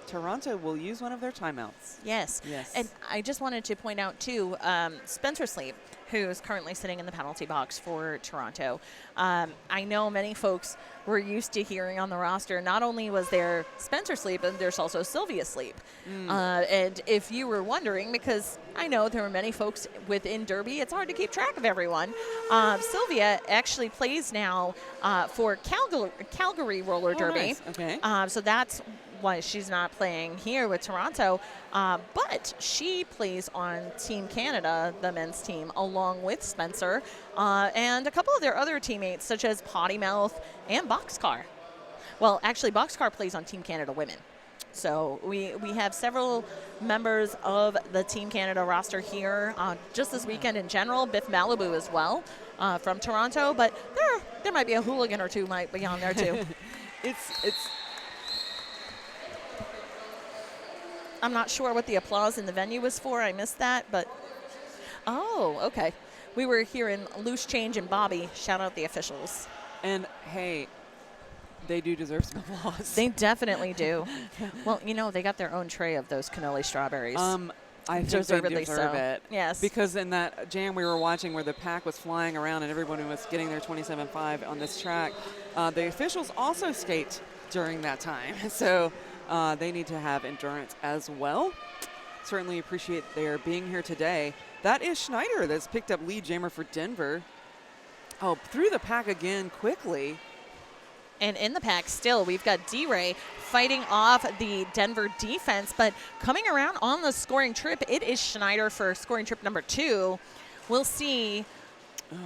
Toronto will use one of their timeouts. Yes. Yes. And I just wanted to point out, too, Spencer Sleep, who's currently sitting in the penalty box for Toronto. I know many folks were used to hearing on the roster, not only was there Spencer Sleep, but there's also Sylvia Sleep. And if you were wondering, because I know there are many folks within Derby, it's hard to keep track of everyone. Sylvia actually plays now for Calgary Roller Derby. Nice. Okay. So that's why she's not playing here with Toronto, but she plays on Team Canada, the men's team, along with Spencer and a couple of their other teammates, such as Potty Mouth and Boxcar. Well, actually, Boxcar plays on Team Canada Women. So we have several members of the Team Canada roster here just this weekend in general. Biff Malibu as well from Toronto, but there might be a hooligan or two might be on there too. It's I'm not sure what the applause in the venue was for. I missed that, but oh, okay. We were hearing Loose Change and Bobby shout out the officials. And hey, they do deserve some applause. They definitely do. Well, you know, they got their own tray of those cannoli strawberries. I think they deserve it. Yes. Because in that jam we were watching where the pack was flying around and everyone was getting their 27.5 on this track, the officials also skate during that time. So they need to have endurance as well. Certainly appreciate their being here today. That is Schneider that's picked up lead jammer for Denver. Oh, through the pack again quickly. And in the pack still, we've got D-Ray fighting off the Denver defense, but coming around on the scoring trip, it is Schneider for scoring trip number 2. We'll see.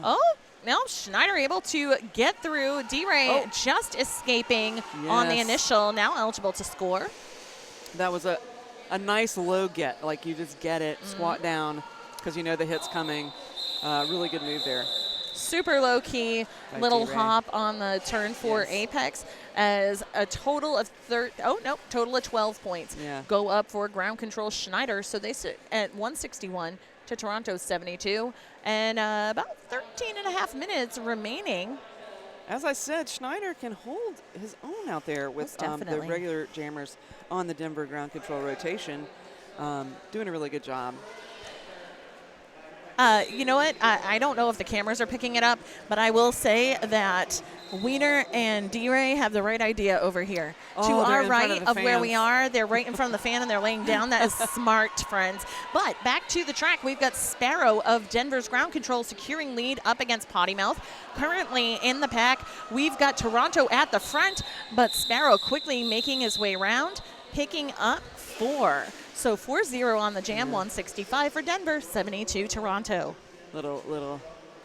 Oh, now Schneider able to get through. D-Ray just escaping on the initial, now eligible to score. That was a nice low get, like you just get it, squat down, because you know the hit's coming. Really good move there. Super low key little hop on the turn 4 apex as a total of total of 12 points go up for ground control Schneider. So they sit at 161 to Toronto's 72 and about 13 and a half minutes remaining. As I said, Schneider can hold his own out there with the regular jammers on the Denver ground control rotation. Doing a really good job. You know what? I don't know if the cameras are picking it up, but I will say that Wiener and D-Ray have the right idea over here. To our right of where we are, they're right in front of the fan and they're laying down. That is smart, friends. But back to the track, we've got Sparrow of Denver's ground control securing lead up against Potty Mouth. Currently in the pack, we've got Toronto at the front, but Sparrow quickly making his way around, picking up 4. So 4-0 on the jam, 165 for Denver, 72 Toronto. Little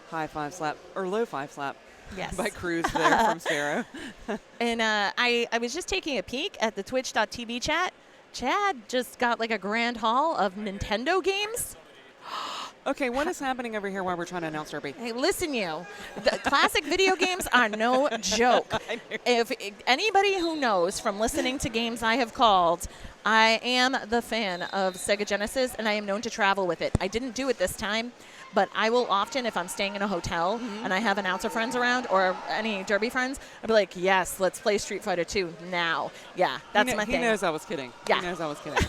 high 5 slap, or low 5 slap by Cruz there from Sparrow. And I was just taking a peek at the twitch.tv chat. Chad just got like a grand haul of Nintendo games. Okay, what is happening over here while we're trying to announce Derby? Hey, listen, the classic video games are no joke. If anybody who knows from listening to games I have called, I am the fan of Sega Genesis, and I am known to travel with it. I didn't do it this time, but I will often, if I'm staying in a hotel and I have announcer friends around or any Derby friends, I'll be like, yes, let's play Street Fighter 2 now. Yeah, that's my thing. He knows I was kidding. Yeah. He knows I was kidding.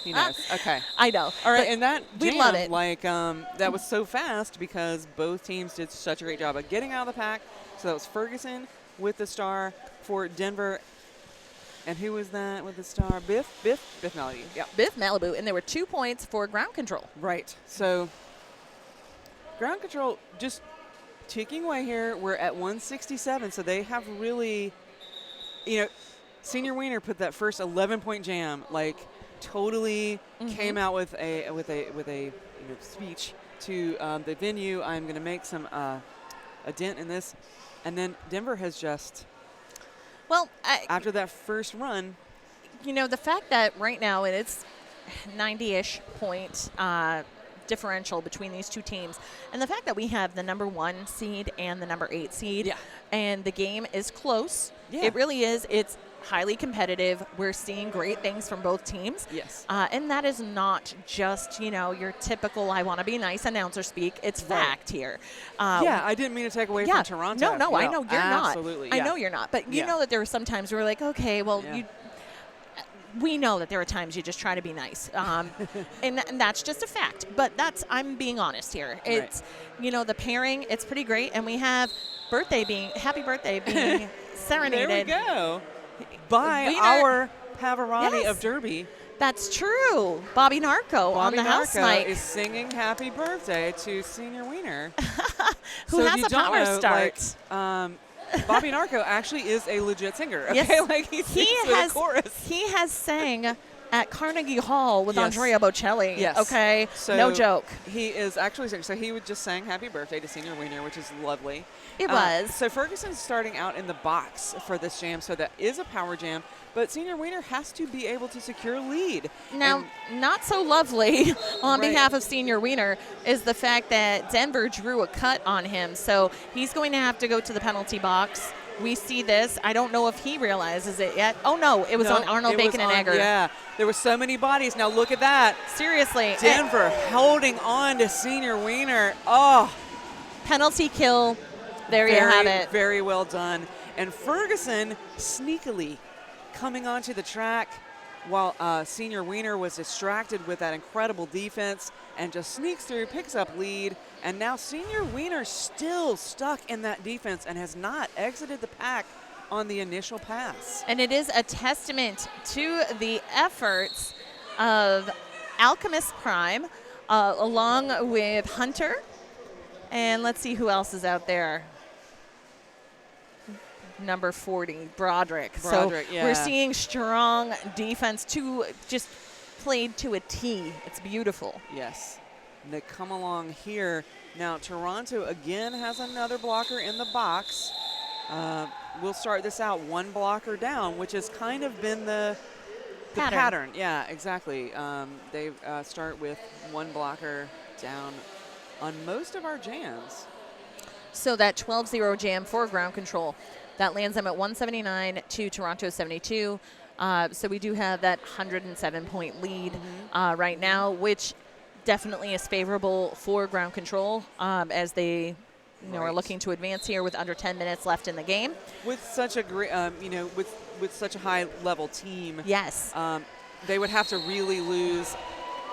He knows. Okay. I know. All right, and that we jam, love it. That was so fast because both teams did such a great job of getting out of the pack. So that was Ferguson with the star for Denver. And who was that with the star? Biff Malibu. Yeah. Biff Malibu, and there were 2 points for ground control. Right. So ground control just ticking away here. We're at 167, so they have really, Senior Wiener put that first 11-point jam, like totally came out with a speech to the venue. I'm going to make some a dent in this, and then Denver has just. Well, after that first run. The fact that right now it's 90-ish point differential between these two teams, and the fact that we have the number 1 seed and the number 8 seed, and the game is close. Yeah. It really is. It's highly competitive. We're seeing great things from both teams. Yes. And that is not just, your typical I want to be nice announcer speak. It's fact here. I didn't mean to take away from Toronto. No, I know you're not. Absolutely. I know you're not. But you know that there were some times where we're like, okay, well, we know that there are times you just try to be nice, and that's just a fact. But I'm being honest here. It's the pairing. It's pretty great, and we have happy birthday being serenaded. There we go. By our Pavarotti of Derby. That's true. Bobby Narco on the house mic is singing happy birthday to Senior Wiener. Who has a power start. Bobby Narco actually is a legit singer. Okay? Yes. Like he sings with a chorus. He has sang at Carnegie Hall with Andrea Bocelli. Yes. Okay. So no joke. He is actually singing. So he would just sang happy birthday to Senior Wiener, which is lovely. It was. So Ferguson's starting out in the box for this jam. So that is a power jam. But Senior Wiener has to be able to secure lead. Now, not so lovely on behalf of Senior Wiener is the fact that Denver drew a cut on him. So he's going to have to go to the penalty box. We see this. I don't know if he realizes it yet. Oh, no. It was on Arnold, Bacon, and Egger. Yeah. There were so many bodies. Now look at that. Seriously. Denver holding on to Senior Wiener. Oh. Penalty kill. There you have it. Very well done. And Ferguson sneakily coming onto the track while Senior Wiener was distracted with that incredible defense and just sneaks through, picks up lead. And now Senior Wiener still stuck in that defense and has not exited the pack on the initial pass. And it is a testament to the efforts of Alchemist Prime along with Hunter. And let's see who else is out there. Number 40, Broderick. So we're seeing strong defense just played to a T. It's beautiful. Yes. And they come along here. Now Toronto again has another blocker in the box. We'll start this out one blocker down, which has kind of been the pattern. Yeah, exactly. They start with one blocker down on most of our jams. So that 12-0 jam for ground control. That lands them at 179 to Toronto 72. So we do have that 107-point lead right now, which definitely is favorable for ground control as they are looking to advance here with under 10 minutes left in the game. With such a great, with such a high-level team. Yes. They would have to really lose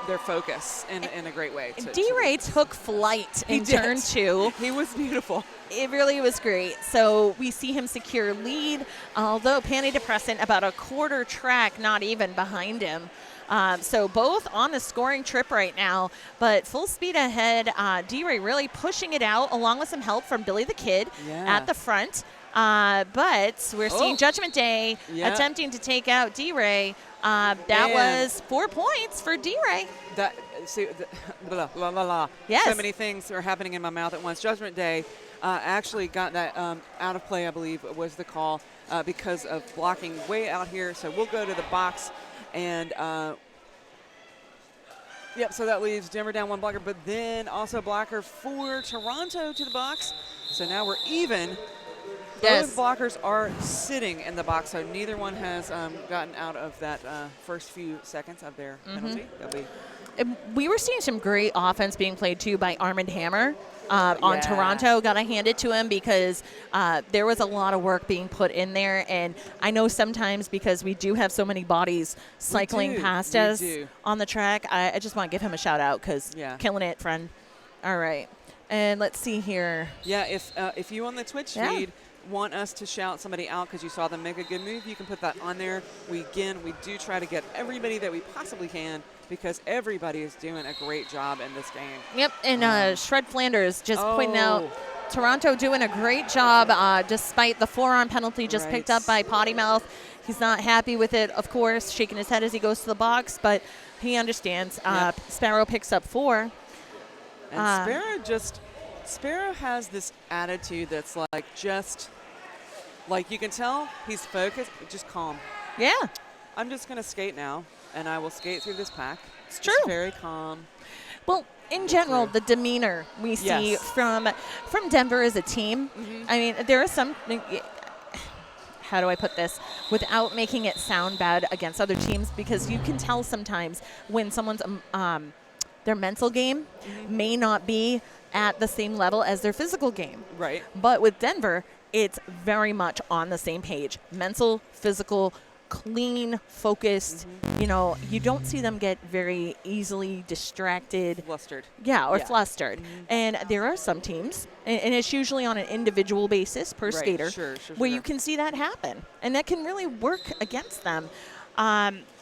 their focus in a great way. D-Ray took flight in turn 2. He was beautiful. It really was great. So we see him secure lead, although Panty Depressant about a quarter track, not even behind him. So both on the scoring trip right now, but full speed ahead. D-Ray really pushing it out along with some help from Billy the Kid at the front. But we're seeing Judgment Day attempting to take out D-Ray. That was 4 points for D-Ray. Blah, blah, blah, blah. Yes. So many things are happening in my mouth at once. Judgment Day actually got that out of play, I believe, was the call because of blocking way out here. So we'll go to the box. And, so that leaves Denver down one blocker. But then also blocker for Toronto to the box. So now we're even. Both blockers are sitting in the box, so neither one has gotten out of that first few seconds of their penalty. We were seeing some great offense being played, too, by Armand Hammer on Toronto. Got to hand it to him because there was a lot of work being put in there. And I know sometimes because we do have so many bodies cycling past us on the track, I just want to give him a shout-out because killing it, friend. All right. And let's see here. Yeah, if you on the Twitch feed want us to shout somebody out because you saw them make a good move, you can put that on there. We do try to get everybody that we possibly can because everybody is doing a great job in this game. Yep, and Shred Flanders just pointing out Toronto doing a great job despite the forearm penalty just picked up by Potty Mouth. He's not happy with it, of course, shaking his head as he goes to the box, but he understands. Sparrow picks up 4. And Sparrow has this attitude that's like you can tell he's focused, just calm. Yeah. I'm just going to skate now, and I will skate through this pack. It's true. Just very calm. Well, in general, the demeanor we see from Denver as a team, I mean, there are some, how do I put this, without making it sound bad against other teams, because you can tell sometimes when someone's their mental game may not be at the same level as their physical game. Right. But with Denver, it's very much on the same page. Mental, physical, clean, focused. You know, you don't see them get very easily distracted. Flustered. Yeah, or Yeah. flustered. And there are some teams, and it's usually on an individual basis per Right. skater, Sure. where you can see that happen. And that can really work against them.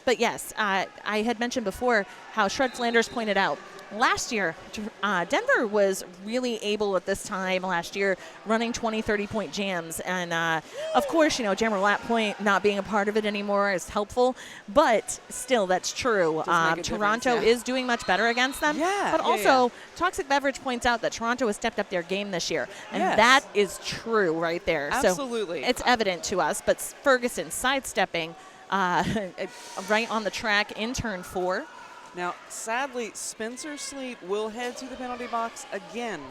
But yes, I had mentioned before how Shred Flanders pointed out, last year, Denver was really able at this time last year running 20, 30-point jams. And, of course, you know, Jammer Lat Point not being a part of it anymore is helpful. But still, that's true. Toronto is doing much better against them. Yeah. But also, Toxic Beverage points out that Toronto has stepped up their game this year. And that is true right there. Absolutely. So it's evident to us. But Ferguson sidestepping right on the track in turn 4. Now, sadly, Spencer Sleep will head to the penalty box again.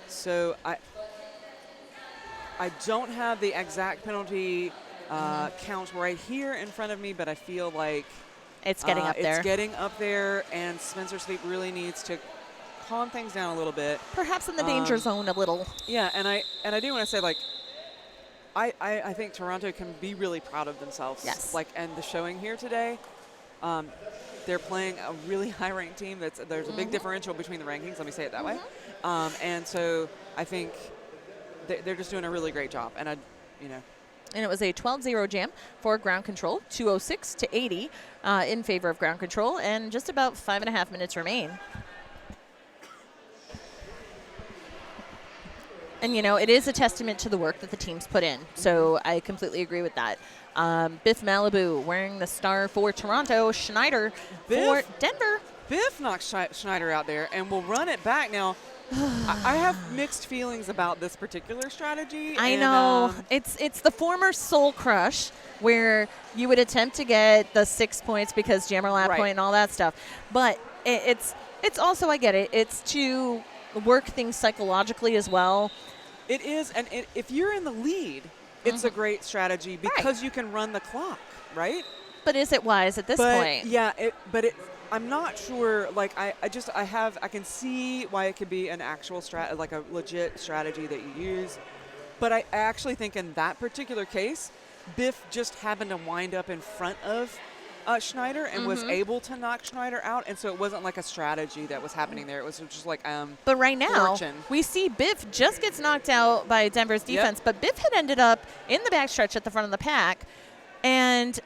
So I don't have the exact penalty count right here in front of me, but I feel like it's getting up there. It's getting up there, and Spencer Sleep really needs to calm things down a little bit. Perhaps in the danger zone a little. Yeah, and I do want to say, like, I think Toronto can be really proud of themselves. Yes. Like, and the showing here today. They're playing a really high-ranked team. There's a big differential between the rankings. Let me say it that way. And so I think they're just doing a really great job. And And it was a 12-0 jam for ground control, 206 to 80 in favor of ground control, and just about 5.5 minutes remain. And, you know, it is a testament to the work that the teams put in. So I completely agree with that. Biff Malibu wearing the star for Toronto. Schneider for Denver. Biff knocks Schneider out there and will run it back. Now, I have mixed feelings about this particular strategy. I know. It's the former Soul Crush where you would attempt to get the 6 points because jammer lap point and all that stuff. But it's also, I get it, it's to work things psychologically as well. It is, and if you're in the lead, it's a great strategy because you can run the clock, right? But is it wise at this point? Yeah, I'm not sure. Like, I can see why it could be an actual like a legit strategy that you use. But I actually think in that particular case, Biff just happened to wind up in front of Schneider and was able to knock Schneider out, and so it wasn't like a strategy that was happening there. It was just like But right now, fortune. We see Biff just gets knocked out by Denver's defense, but Biff had ended up in the backstretch at the front of the pack, and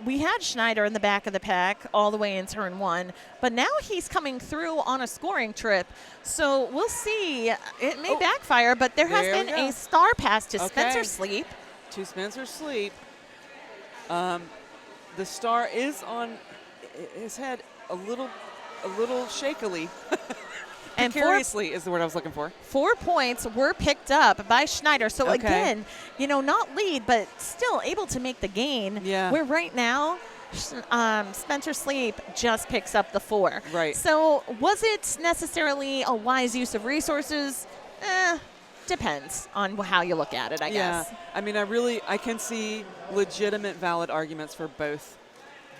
we had Schneider in the back of the pack all the way in turn 1, but now he's coming through on a scoring trip. So we'll see. It may backfire, but there has been a star pass to Spencer Sleep. To Spencer Sleep. The star is on his head a little shakily. And precariously is the word I was looking for. 4 points were picked up by Schneider. So again, you know, not lead, but still able to make the gain. Yeah. Where right now, Spencer Sleep just picks up the 4. Right. So was it necessarily a wise use of resources? Depends on how you look at it, I guess. Yeah. I mean, I can see legitimate, valid arguments for both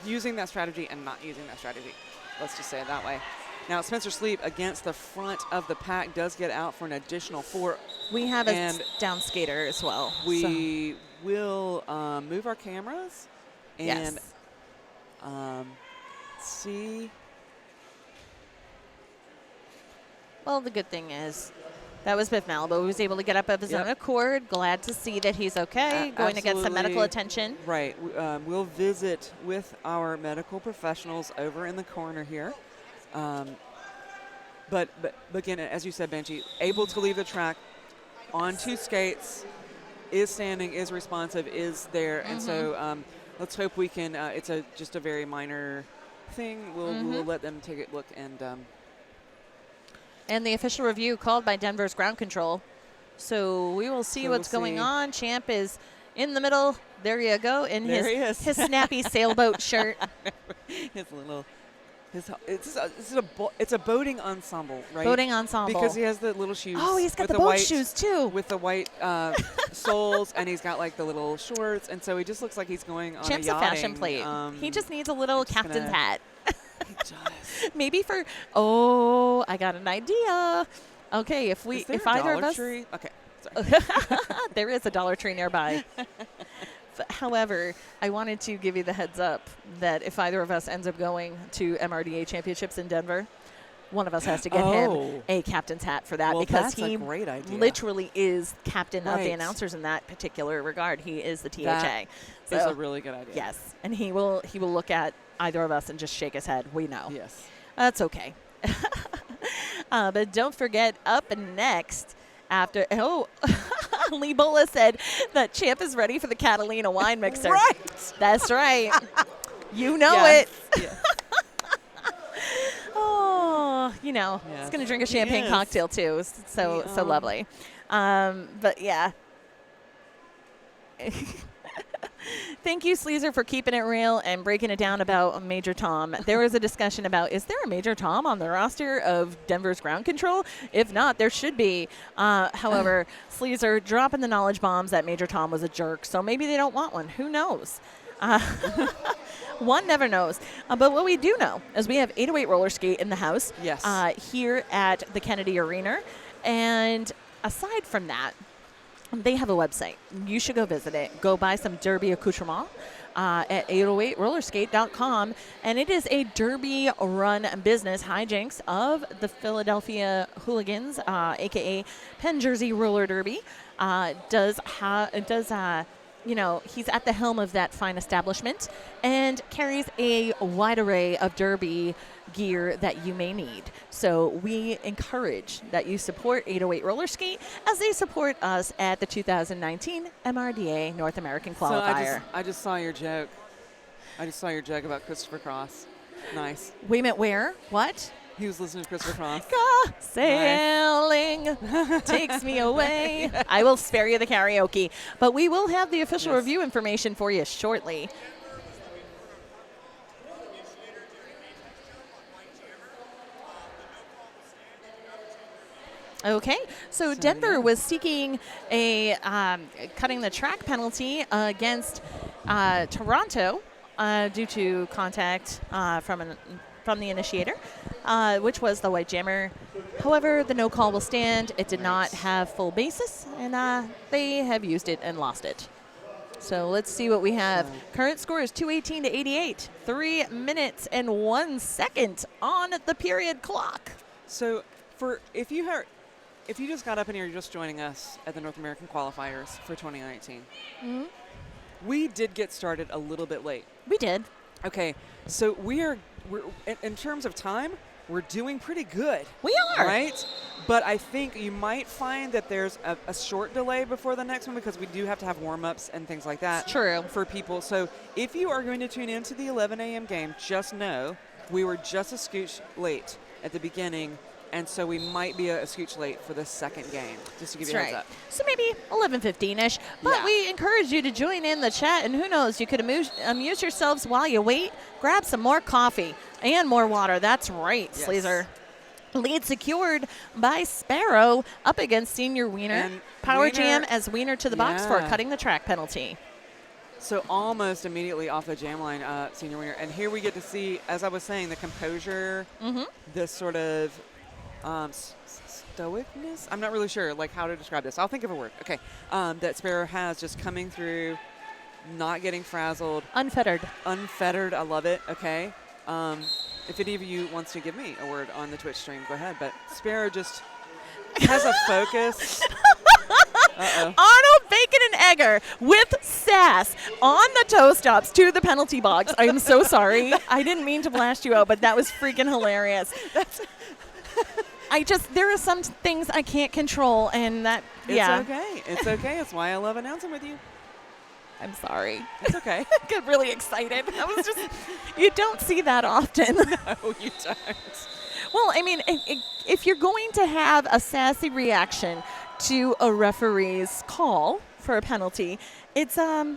using that strategy and not using that strategy. Let's just say it that way. Now, Spencer Sleep against the front of the pack does get out for an additional 4. We have a down skater as well. We will move our cameras and see. Well, the good thing is that was Biff Malibu, who was able to get up of his own accord. Glad to see that he's okay, going to get some medical attention. Right. We'll visit with our medical professionals over in the corner here. But again, as you said, Banshee, able to leave the track on 2 skates, is standing, is responsive, is there. And so let's hope we can, it's just a very minor thing. We'll let them take a look and the official review called by Denver's ground control. So we will see what's going on. Champ is in the middle. There you go. In his snappy sailboat shirt. It's a boating ensemble, right? Boating ensemble. Because he has the little shoes. Oh, he's got the boat shoes too. With the white soles, and he's got like the little shorts, and so he just looks like he's going on Champ's a yachting. A fashion plate. He just needs a little captain's hat. He does. Maybe for I got an idea. Okay, if either of us Okay. there is a Dollar Tree nearby. However, I wanted to give you the heads up that if either of us ends up going to MRDA championships in Denver, one of us has to get him a captain's hat for that, Well, because that's he a great idea. literally is captain of the Right. announcers in that particular regard. He is the THA. That So, is a really good idea. yes, and he will look at either of us and just shake his head. We know. Yes. That's okay. But don't forget, up next after Lee Bola said that Champ is ready for the Catalina wine mixer. Right. That's right. You know Yes. it. Yes. Oh, he's Yes. going to drink a champagne Yes. cocktail too. So lovely. But yeah. Thank you, Sleazer, for keeping it real and breaking it down about Major Tom. There was a discussion about, is there a Major Tom on the roster of Denver's ground control? If not, there should be. However, Sleazer dropping the knowledge bombs that Major Tom was a jerk, so maybe they don't want one. Who knows? One never knows. But what we do know is we have 808 roller skate in the house Yes. here at the Kennedy Arena. And aside from that, they have a website. You should go visit it. Go buy some derby accoutrement at 808rollerskate.com. And it is a derby run business, hijinks of the Philadelphia Hooligans, a.k.a. Penn Jersey Roller Derby. He's at the helm of that fine establishment and carries a wide array of derby gear that you may need. So we encourage that you support 808 Roller Skate as they support us at the 2019 MRDA North American Qualifier. So I just saw your joke. I just saw your joke about Christopher Cross. Nice. Wait a minute, where? What? He was listening to Christopher Cross. Sailing takes me away. I will spare you the karaoke, but we will have the official review information for you shortly. Okay, so Denver was seeking a cutting the track penalty against Toronto due to contact from the initiator, which was the white jammer. However, the no call will stand. It did not have full basis, and they have used it and lost it. So let's see what we have. Current score is 218 to 88. 3 minutes and 1 second on the period clock. So if you just got up in here, you're just joining us at the North American Qualifiers for 2019. Mm-hmm. We did get started a little bit late. We did. Okay, so we're in terms of time, we're doing pretty good. We are. Right? But I think you might find that there's a short delay before the next one because we do have to have warm-ups and things like that. It's true. For people. So if you are going to tune into the 11 a.m. game, just know we were just a scooch late at the beginning, and so we might be a scooch late for the second game, just to give you a heads up. So maybe 11:15-ish. But we encourage you to join in the chat, and who knows, you could amuse yourselves while you wait. Grab some more coffee and more water. That's right, Yes. Sleazer. Lead secured by Sparrow up against Senior Wiener. And Power Wiener- Jam as Wiener to the box for Yeah. cutting the track penalty. So almost immediately off the jam line, Senior Wiener. And here we get to see, as I was saying, the composure, this sort of stoicness. I'm not really sure how to describe this. I'll think of a word. Okay. That Sparrow has just coming through, not getting frazzled. Unfettered. Unfettered. I love it. Okay. If any of you wants to give me a word on the Twitch stream, go ahead. But Sparrow just has a focus. Arnold Bacon and Egger with sass on the toe stops to the penalty box. I am so sorry. I didn't mean to blast you out, but that was freaking hilarious. There are some things I can't control, and that, yeah. It's okay. It's okay. It's why I love announcing with you. I'm sorry. It's okay. I get really excited. You don't see that often. No, you don't. Well, I mean, if you're going to have a sassy reaction to a referee's call for a penalty, it's, I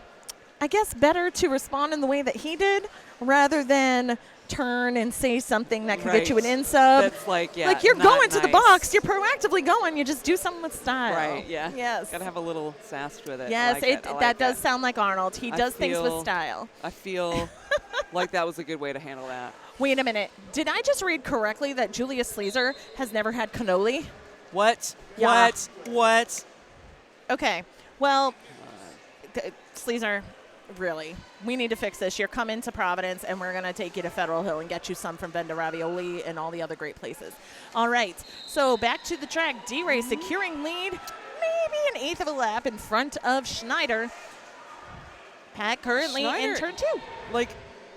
guess, better to respond in the way that he did rather than turn and say something that can get you an in-sub. That's you're not going to the nice. box. You're proactively going. You just do something with style. Right, yeah. Yes. Got to have a little sass with it. Yes, I like that does sound like Arnold. He does things with feel- style. I feel like that was a good way to handle that. Wait a minute. Did I just read correctly that Julius Sleazer has never had cannoli? What? Yeah. What? Okay. Well, Sleazer, Really, we need to fix this. You're coming to Providence, and we're going to take you to Federal Hill and get you some from Venda Ravioli and all the other great places. All right, so back to the track. D-Ray securing lead, maybe an eighth of a lap in front of Schneider. Pat currently in turn 2. Like,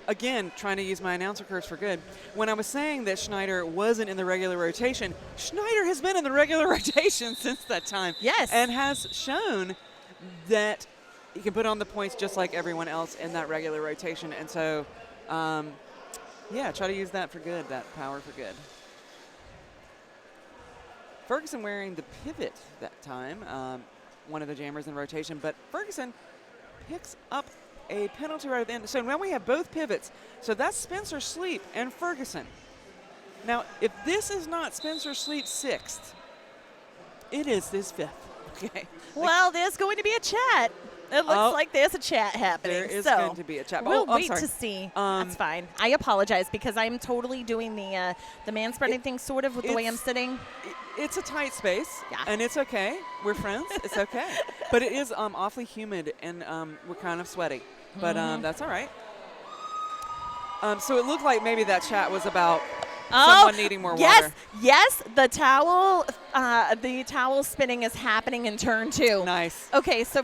again, trying to use my announcer curse for good. When I was saying that Schneider wasn't in the regular rotation, Schneider has been in the regular rotation since that time. Yes. And has shown that he can put on the points just like everyone else in that regular rotation. And so, yeah, try to use that for good, that power for good. Ferguson wearing the pivot that time, one of the jammers in rotation, but Ferguson picks up a penalty right at the end. So now we have both pivots. So that's Spencer Sleep and Ferguson. Now, if this is not Spencer Sleep's 6th, it is his 5th. Okay. Well, there's going to be a chat. It looks like there's a chat happening. There is going to be a chat. We'll wait to see. That's fine. I apologize because I'm totally doing the man-spreading thing sort of with the way I'm sitting. It's a tight space, yeah. And it's okay. We're friends. It's okay. But it is awfully humid, and we're kind of sweaty. But that's all right. So it looked like maybe that chat was about someone needing more water. Yes, the towel spinning is happening in turn 2. Nice. Okay, so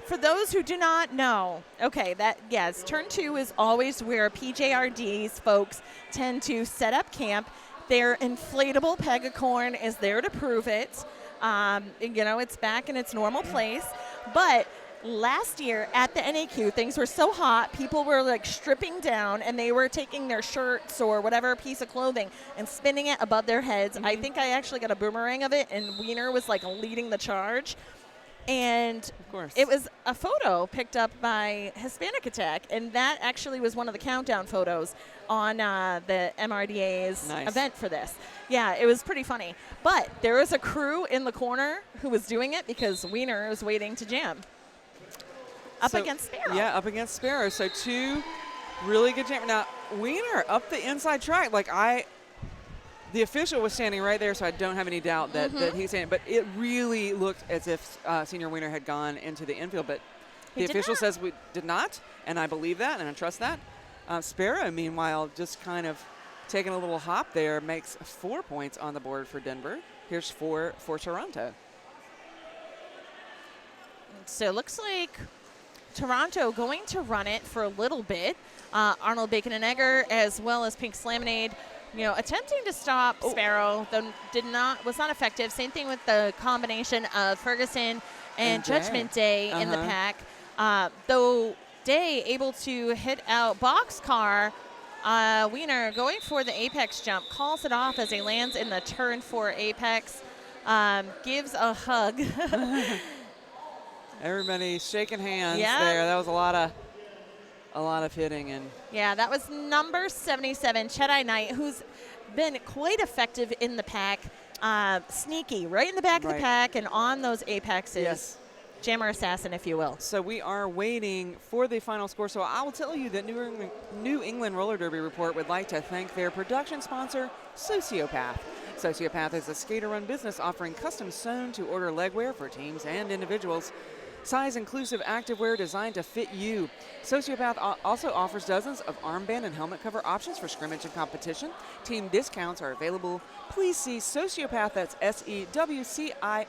for those who do not know, turn 2 is always where PJRD's folks tend to set up camp. Their inflatable pegacorn is there to prove it. It's back in its normal place. But last year at the NAQ, things were so hot, people were like stripping down, and they were taking their shirts or whatever piece of clothing and spinning it above their heads. I think I actually got a boomerang of it, and Wiener was like leading the charge. And of course, it was a photo picked up by Hispanic Attack, and that actually was one of the countdown photos on the MRDA's event for this. Yeah, it was pretty funny. But there was a crew in the corner who was doing it because Wiener was waiting to jam. Up against Sparrow. Yeah, up against Sparrow. So 2 really good jammers. Now, Wiener up the inside track. The official was standing right there, so I don't have any doubt that he's saying. But it really looked as if Senior Wiener had gone into the infield. But the official says we did not, and I believe that, and I trust that. Sparrow, meanwhile, just kind of taking a little hop there, makes 4 points on the board for Denver. Here's 4 for Toronto. So it looks like Toronto going to run it for a little bit. Arnold Bacon and Egger as well as Pink Slaminade, attempting to stop Sparrow, though was not effective. Same thing with the combination of Ferguson and Judgment Day in the pack. Though Day able to hit out Boxcar, Wiener going for the apex jump, calls it off as he lands in the turn 4 apex, gives a hug. Everybody shaking hands there. That was a lot of hitting. And yeah, that was number 77, Chedai Knight, who's been quite effective in the pack. Sneaky, right in the back of the pack and on those apexes. Yes. Jammer assassin, if you will. So we are waiting for the final score. So I will tell you that New England Roller Derby Report would like to thank their production sponsor, Sociopath. Sociopath is a skater-run business offering custom sewn-to-order legwear for teams and individuals. Size-inclusive activewear designed to fit you. Sociopath also offers dozens of armband and helmet cover options for scrimmage and competition. Team discounts are available. Please see Sociopath, that's SEWCIOPATH.ca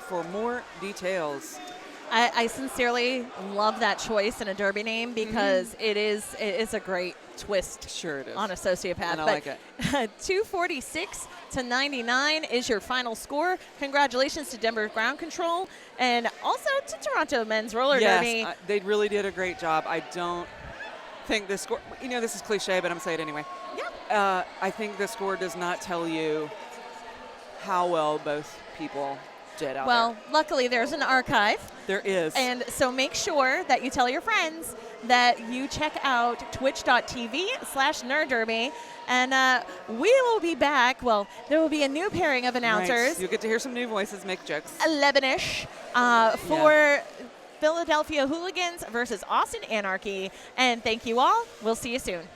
for more details. I sincerely love that choice in a derby name because it is a great twist. Sure it is. On a Sociopath. And I like it. 246 to 99 is your final score. Congratulations to Denver Ground Control and also to Toronto Men's Roller Derby. Yes, they really did a great job. I don't think the score, this is cliche, but I'm going to say it anyway. Yeah. I think the score does not tell you how well both people did out there. Well, luckily there's an archive. There is. And so make sure that you tell your friends that you check out twitch.tv/nerdderby. And we will be back. Well, there will be a new pairing of announcers. Nice. You'll get to hear some new voices make jokes. 11-ish for Philadelphia Hooligans versus Austin Anarchy. And thank you all. We'll see you soon.